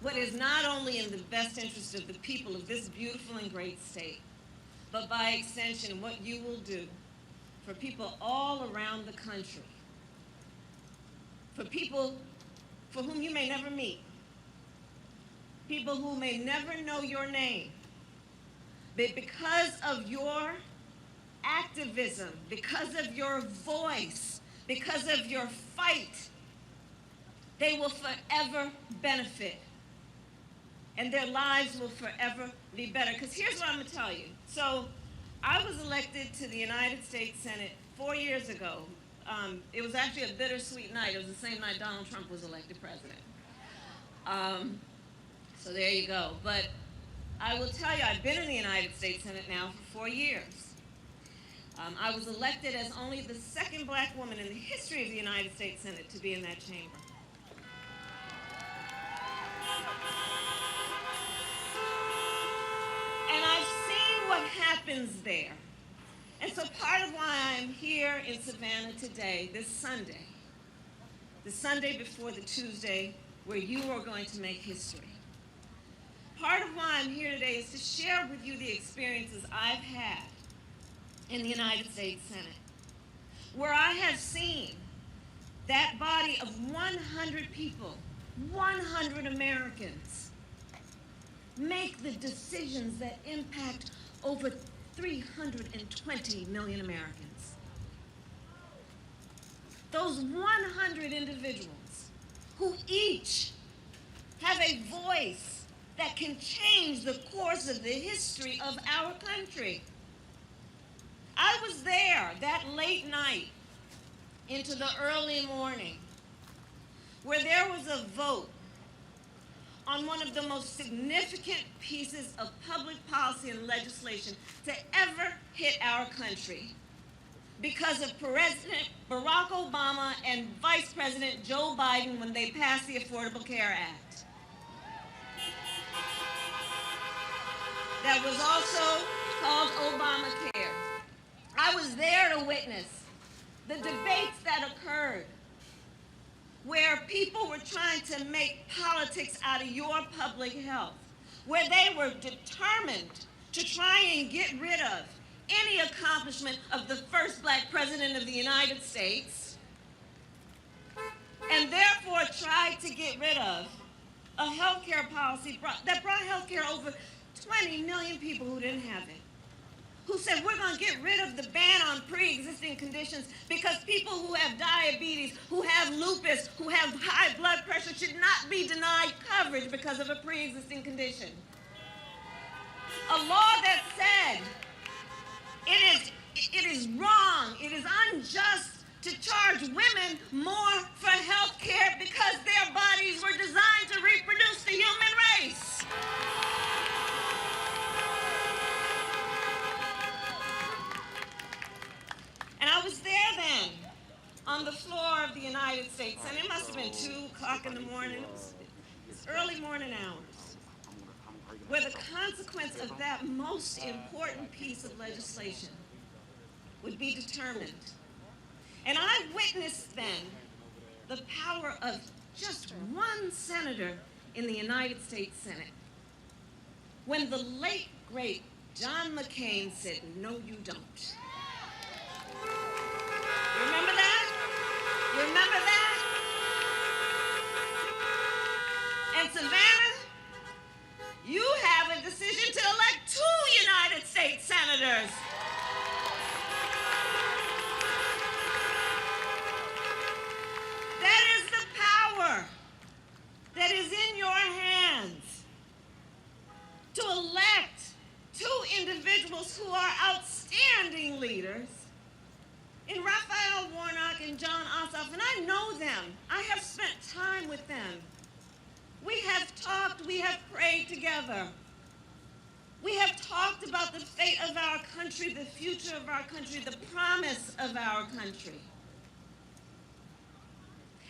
what is not only in the best interest of the people of this beautiful and great state, but by extension, what you will do for people all around the country, for people for whom you may never meet, people who may never know your name, but because of your activism, because of your voice, because of your fight, they will forever benefit, and their lives will forever be better. Because here's what I'm going to tell you. So I was elected to the United States Senate 4 years ago. It was actually a bittersweet night. It was the same night Donald Trump was elected president. So there you go. But I will tell you, I've been in the United States Senate now for 4 years. I was elected as only the second black woman in the history of the United States Senate to be in that chamber. And I've seen what happens there. And so part of why I'm here in Savannah today, this Sunday before the Tuesday where you are going to make history. Part of why I'm here today is to share with you the experiences I've had in the United States Senate, where I have seen that body of 100 people, 100 Americans, make the decisions that impact over 320 million Americans. Those 100 individuals who each have a voice that can change the course of the history of our country. I was there that late night into the early morning where there was a vote on one of the most significant pieces of public policy and legislation to ever hit our country because of President Barack Obama and Vice President Joe Biden when they passed the Affordable Care Act. That was also called Obamacare. I was there to witness the debates that occurred where people were trying to make politics out of your public health, where they were determined to try and get rid of any accomplishment of the first black president of the United States, and therefore tried to get rid of a health care policy that brought health care over 20 million people who didn't have it, who said we're going to get rid of the ban on pre-existing conditions because people who have diabetes, who have lupus, who have high blood pressure should not be denied coverage because of a pre-existing condition. A law that said it is wrong, it is unjust to charge women more for health care because their bodies were designed to reproduce the human race. And I was there then on the floor of the United States, and it must have been 2 o'clock in the morning. It was early morning hours, where the consequence of that most important piece of legislation would be determined. And I witnessed then the power of just one senator in the United States Senate. When the late, great John McCain said, "No, you don't." You remember that? You remember that? And Savannah, you have a decision to elect 2 United States senators. That is the power that is in your hands to elect 2 individuals who are outstanding leaders in Raphael Warnock and Jon Ossoff, and I know them. I have spent time with them. We have talked, we have prayed together. We have talked about the fate of our country, the future of our country, the promise of our country.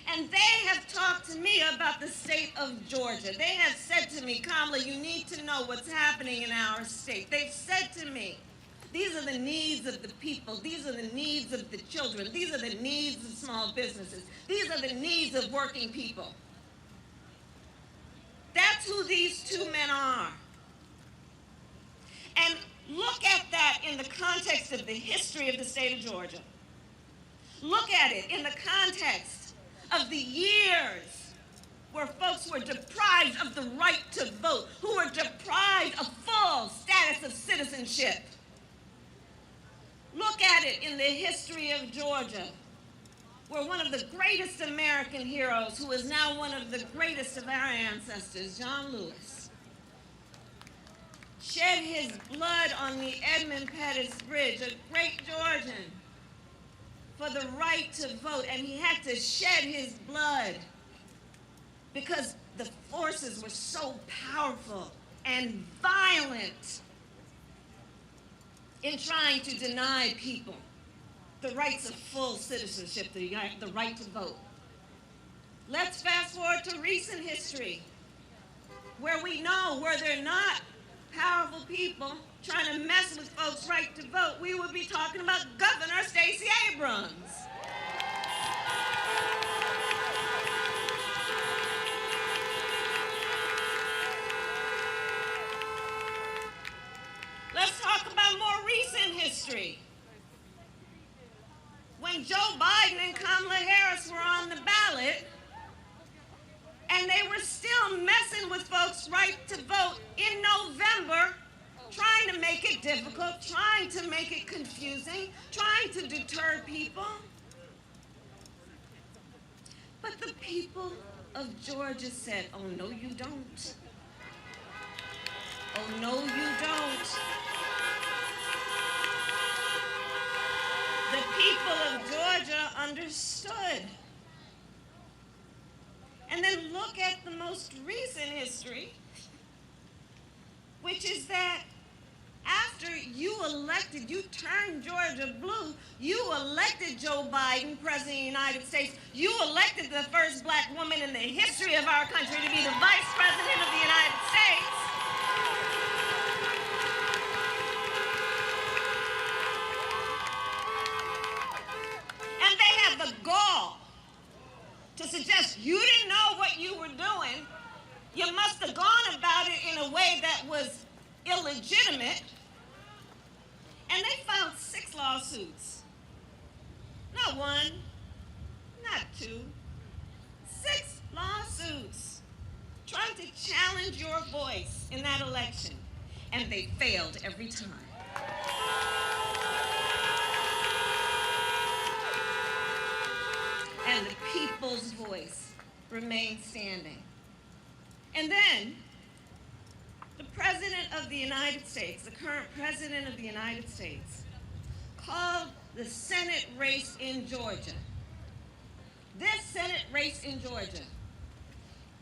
And they have talked to me about the state of Georgia. They have said to me, "Kamala, you need to know what's happening in our state." They've said to me, these are the needs of the people. These are the needs of the children. These are the needs of small businesses. These are the needs of working people. That's who these 2 men are. And look at that in the context of the history of the state of Georgia. Look at it in the context of the years where folks were deprived of the right to vote, who were deprived of full status of citizenship. Look at it in the history of Georgia, where one of the greatest American heroes, who is now one of the greatest of our ancestors, John Lewis, shed his blood on the Edmund Pettus Bridge, a great Georgian, for the right to vote. And he had to shed his blood because the forces were so powerful and violent in trying to deny people the rights of full citizenship, the right to vote. Let's fast forward to recent history, where we know where they're not powerful people trying to mess with folks' right to vote, we would be talking about Governor Stacey Abrams. Let's talk about more recent history. When Joe Biden and Kamala Harris were on the ballot, and they were still messing with folks' right to vote in November, trying to make it difficult, trying to make it confusing, trying to deter people. But the people of Georgia said, oh, no, you don't. Oh, no, you don't. The people of Georgia understood. And then look at the most recent history, which is that after you turned Georgia blue, you elected Joe Biden, President of the United States. You elected the first black woman in the history of our country to be the Vice President of the United States. And they have the gall to suggest you didn't know what you were doing. You must have gone about it in a way that was illegitimate. And they filed 6 lawsuits. Not 1, not 2, 6 lawsuits trying to challenge your voice in that election. And they failed every time. And the people's voice remained standing. And then, the President of the United States, the current President of the United States, called the Senate race in Georgia, this Senate race in Georgia,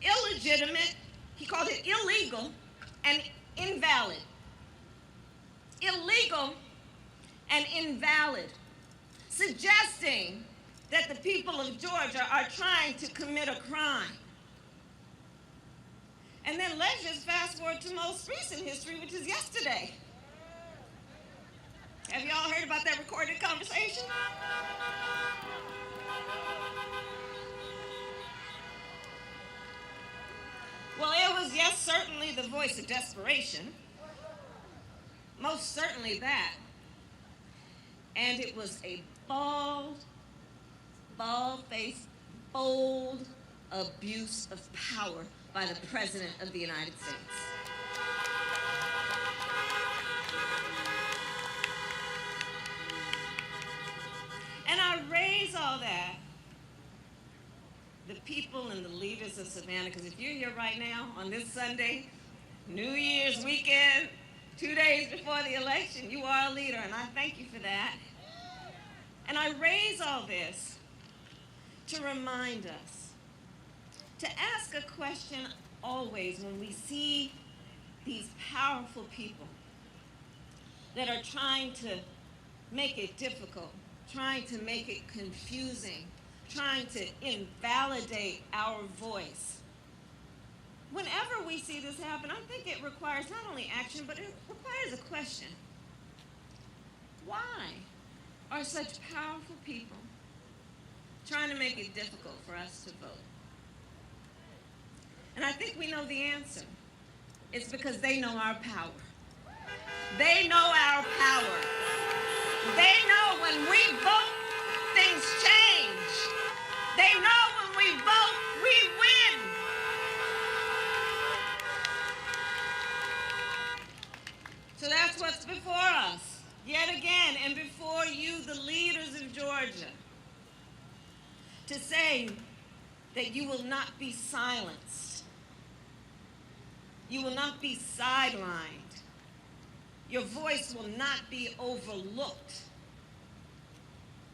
illegitimate. He called it illegal and invalid. Illegal and invalid, suggesting that the people of Georgia are trying to commit a crime. And then let's just fast forward to most recent history, which is yesterday. Have you all heard about that recorded conversation? Well, it was, yes, certainly the voice of desperation. Most certainly that. And it was a bald-faced, bold abuse of power by the President of the United States. And I raise all that, the people and the leaders of Savannah, because if you're here right now on this Sunday, New Year's weekend, 2 days before the election, you are a leader, and I thank you for that. And I raise all this to remind us, to ask a question always when we see these powerful people that are trying to make it difficult, trying to make it confusing, trying to invalidate our voice. Whenever we see this happen, I think it requires not only action, but it requires a question. Why are such powerful people trying to make it difficult for us to vote? And I think we know the answer. It's because they know our power. They know our power. They know when we vote, things change. They know when we vote, we win. So that's what's before us, yet again, and before you, the leaders of Georgia, to say that you will not be silenced. You will not be sidelined. Your voice will not be overlooked.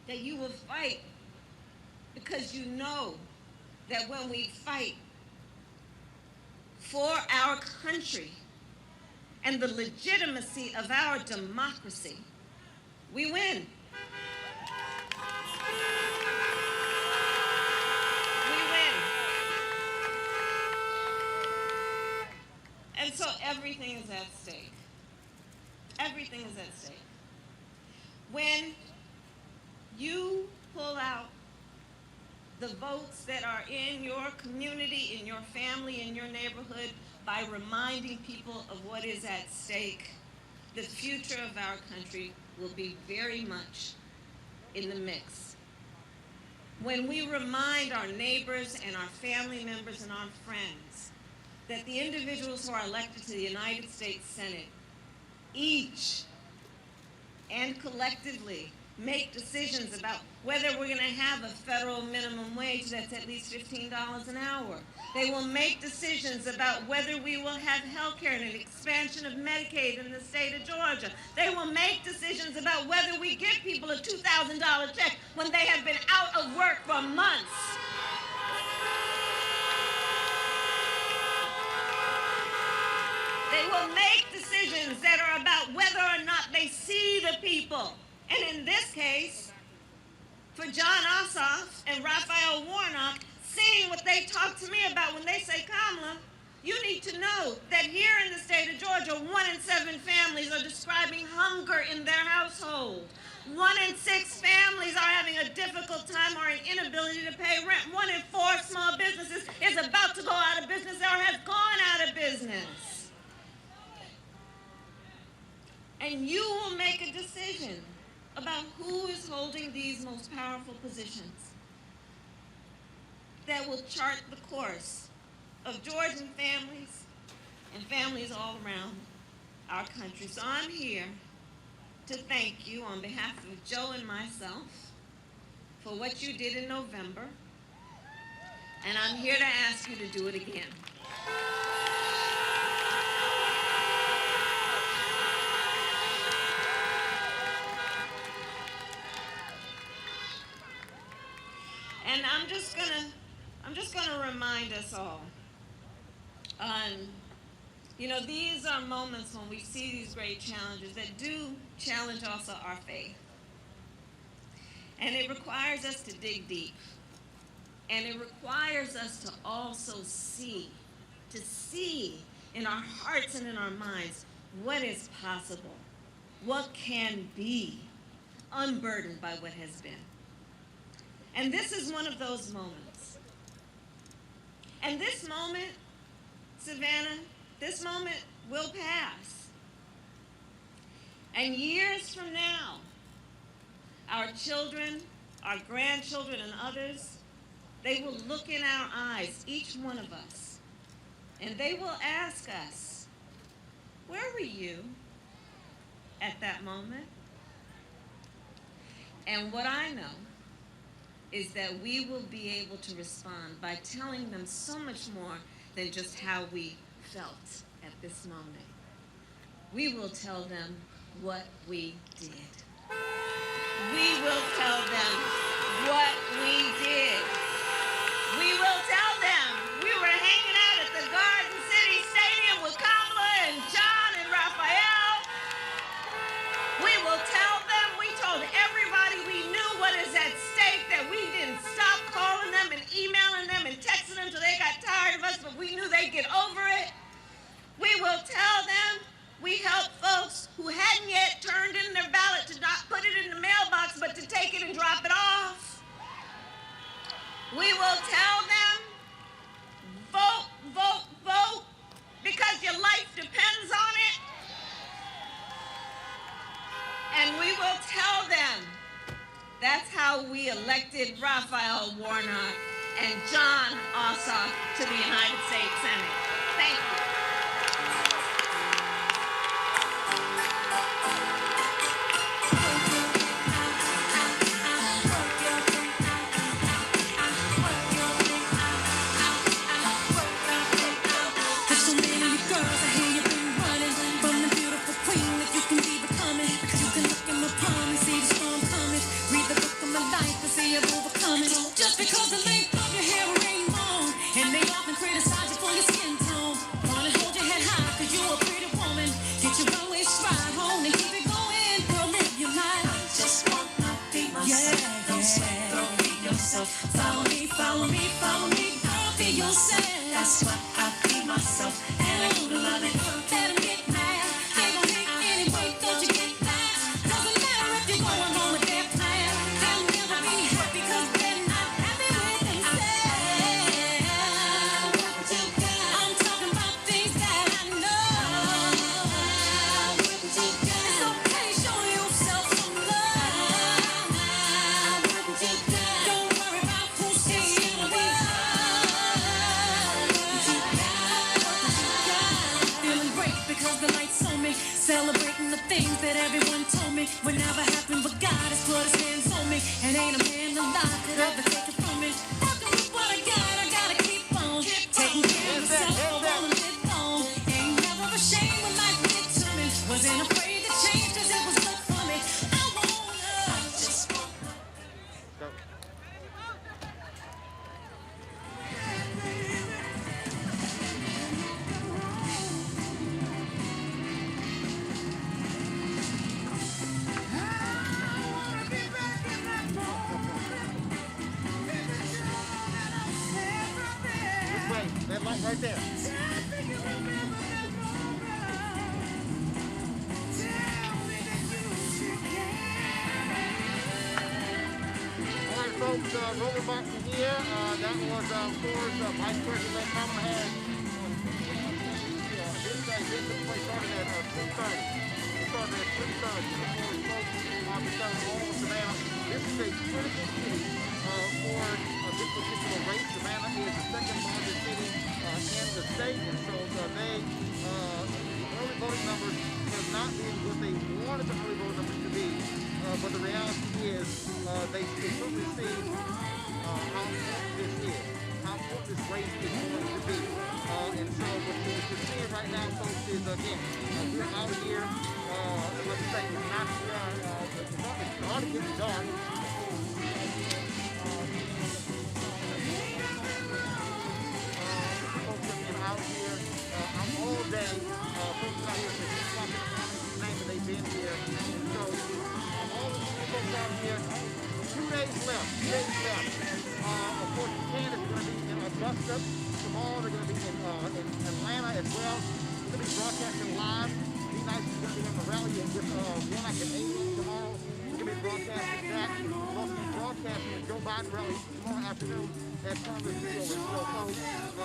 That you will fight because you know that when we fight, for our country and the legitimacy of our democracy, we win. We win. And so everything is at stake. Everything is at stake. When you pull out the votes that are in your community, in your family, in your neighborhood, by reminding people of what is at stake, the future of our country will be very much in the mix. When we remind our neighbors and our family members and our friends that the individuals who are elected to the United States Senate each and collectively make decisions about whether we're going to have a federal minimum wage that's at least $15 an hour. They will make decisions about whether we will have health care and an expansion of Medicaid in the state of Georgia. They will make decisions about whether we give people a $2,000 check when they have been out of work for months. They will make decisions that are about whether or not they see the people. And in this case, for Jon Ossoff and Raphael Warnock, seeing what they talk to me about when they say, Kamala, you need to know that here in the state of Georgia, 1 in 7 families are describing hunger in their household. 1 in 6 families are having a difficult time or an inability to pay rent. 1 in 4 small businesses is about to go out of business or has gone out of business. And you will make a decision about who is holding these most powerful positions that will chart the course of Georgian families and families all around our country. So I'm here to thank you on behalf of Joe and myself for what you did in November, and I'm here to ask you to do it again. And I'm just gonna remind us all. These are moments when we see these great challenges that do challenge also our faith. And it requires us to dig deep. And it requires us to also see in our hearts and in our minds what is possible, what can be, unburdened by what has been. And this is one of those moments. And this moment, Savannah, this moment will pass. And years from now, our children, our grandchildren, and others, they will look in our eyes, each one of us, and they will ask us, where were you at that moment? And what I know is that we will be able to respond by telling them so much more than just how we felt at this moment. We will tell them what we did. We will tell them what we did. We will tell them we were hanging out at the Garden City Stadium with Kamala and Jon and Raphael. We will tell them we told everybody we knew what is at stake, that we didn't stop calling them and emailing them and texting them till they got tired of us, but we knew they'd get over it. We will tell them we helped folks who hadn't yet turned in their ballot to not put it in the mailbox, but to take it and drop it off. We will tell them, vote, vote, vote, because your life depends on it. And we will tell them that's how we elected Raphael Warnock and Jon Ossoff to the United States Senate. Thank you. Just because the length of your hair ain't long, and they often criticize you for your skin tone. follow me, girl, be yourself. That's why I be myself, and I do love it. Let 'em get mad, they gon' hate anyway, don't you get that? Doesn't matter if you're going wrong with their plan. They'll never be happy 'cause they're not happy with themselves. I'm talking about things that I know. It's okay, show yourself some love. Don't worry about who's saying what. Feeling great because the light's on me. Celebrating the things that everyone told me would never happen, but God has put his hands on me. And ain't a man alive could ever take it from me. Working with what I gotta keep on. Taking care of myself, I wanna live long. Ain't never ashamed when life did to me. Wasn't afraid to change 'cause it was good for me. I just want This way, that light right there. All right, folks, rolling back from here. That was, of course, Vice President Kamala Harris. This place started at 3:30. It started at 3:30 before we spoke because all of Savannah. This is a critical city for this particular race. Savannah is the second largest city in the state, and so they early voting numbers have not been what they wanted the early voting numbers to be. But the reality is they certainly see how important this is, how important this race is going to be. And so what you're seeing right now, folks, is again, we're out here, let's say it's not, it's hard to get dark. Folks have been out here all day, folks out here since 6 o'clock in the morning, you name it, they've been here. And so all of these folks out here, 2 days left, 2 days left. Of course, Japan is going to be in Augusta. Tomorrow they're going to be in Atlanta as well. We're going to be broadcasting live. Be nice is going to be on the rally with Warnock at 8 tomorrow. We're going to be broadcasting that. We're also be broadcasting the Joe Biden rally tomorrow afternoon at Congress Field. And so, folks,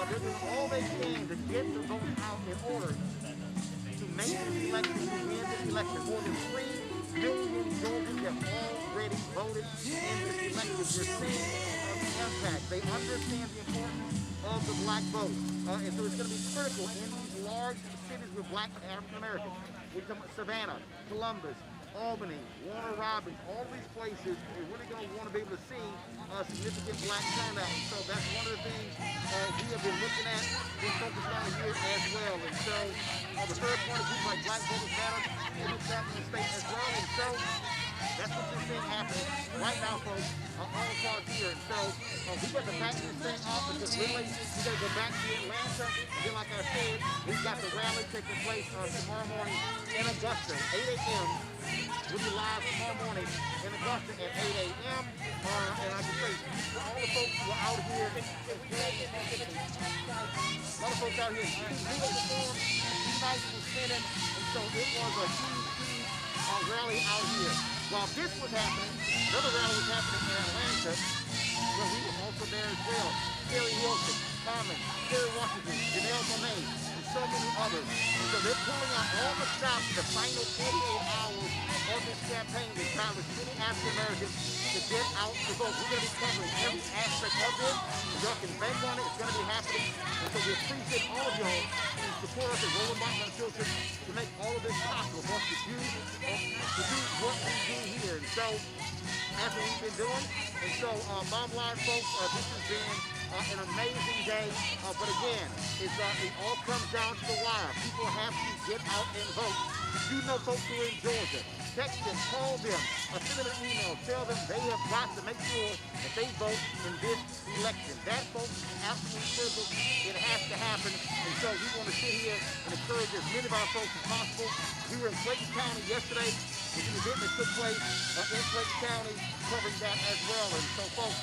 they're doing all they can to get the votes out in order to make this election, to win this election. More than 3 million Georgians have already voted in this election. We're seeing the impact. They understand the importance of the black vote. And so it's going to be critical in these large cities with black African Americans. We come Savannah, Columbus, Albany, Warner Robins, all these places, we're really going to want to be able to see significant black turnout. So that's one of the things we have been looking at, been focused on here as well. And so the third point is groups like Black Voters Matter in the state as well. And so that's what you're seeing happening right now, folks, all across here. And so we got to back this thing off because really we got to go back to Atlanta. Again, like I said, we've got the rally taking place tomorrow morning in Augusta, 8 a.m. We'll be live tomorrow morning in Augusta at 8 a.m. And I can say, for all the folks who are out here, a lot of folks out here, uniform, nice was spinning, and so it was a huge rally out here. While this was happening, another rally was happening in Atlanta, where we were also there as well. Terry Wilson, Carmen, Terry Washington, Janelle Monáe, and so many others. And so they're pulling out all the stops in the final 48 hours of this campaign to try as many African Americans to get out to vote. We're going to be covering every aspect of this. Y'all can bank on it. It's going to be happening. And so we appreciate all of y'all who support us at Rolling Martin Children to make all of this possible for us to do what we do here. And so that's what we've been doing. And so, bottom line, folks, this has been an amazing day. But again, it all comes down to the wire. People have to get out and vote. You know folks who are in Georgia. Text them, call them, send them an email. Tell them they have got to make sure that they vote in this election. That, folks, is absolutely critical. It has to happen. And so we want to sit here and encourage as many of our folks as possible. We were in Clayton County yesterday. There's an event that took place in Clayton County covering that as well. And so, folks,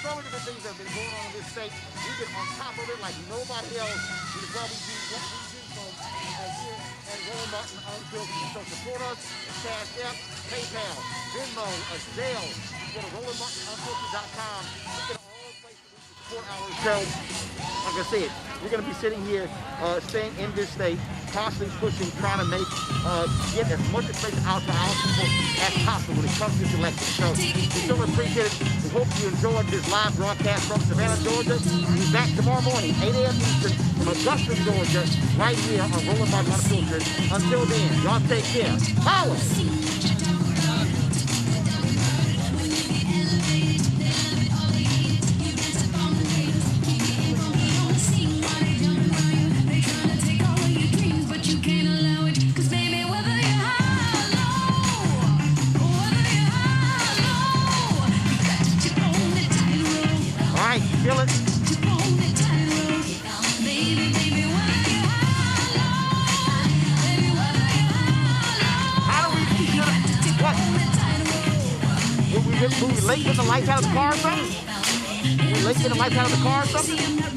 so many different things that have been going on in this state. We've been on top of it like nobody else. We can probably do what we do from here at Roland Martin Unfiltered. So support us, Cash App, PayPal, Venmo, Zelle. Go to RolandMartinUnfiltered.com. Look at all the places we can support our show. Like I said, we're going to be sitting here, staying in this state, constantly pushing, trying to get as much information out to our people as possible when it comes to this election. So we so appreciate it. We hope you enjoyed this live broadcast from Savannah, Georgia. We'll be back tomorrow morning, 8 a.m. Eastern, from Augusta, Georgia, right here on Roland Martin Unfiltered. Until then, y'all take care. Holla! Feel it? How do we what? Were we late getting the lights out of the car or something? Were we late getting the lights out of the car or something?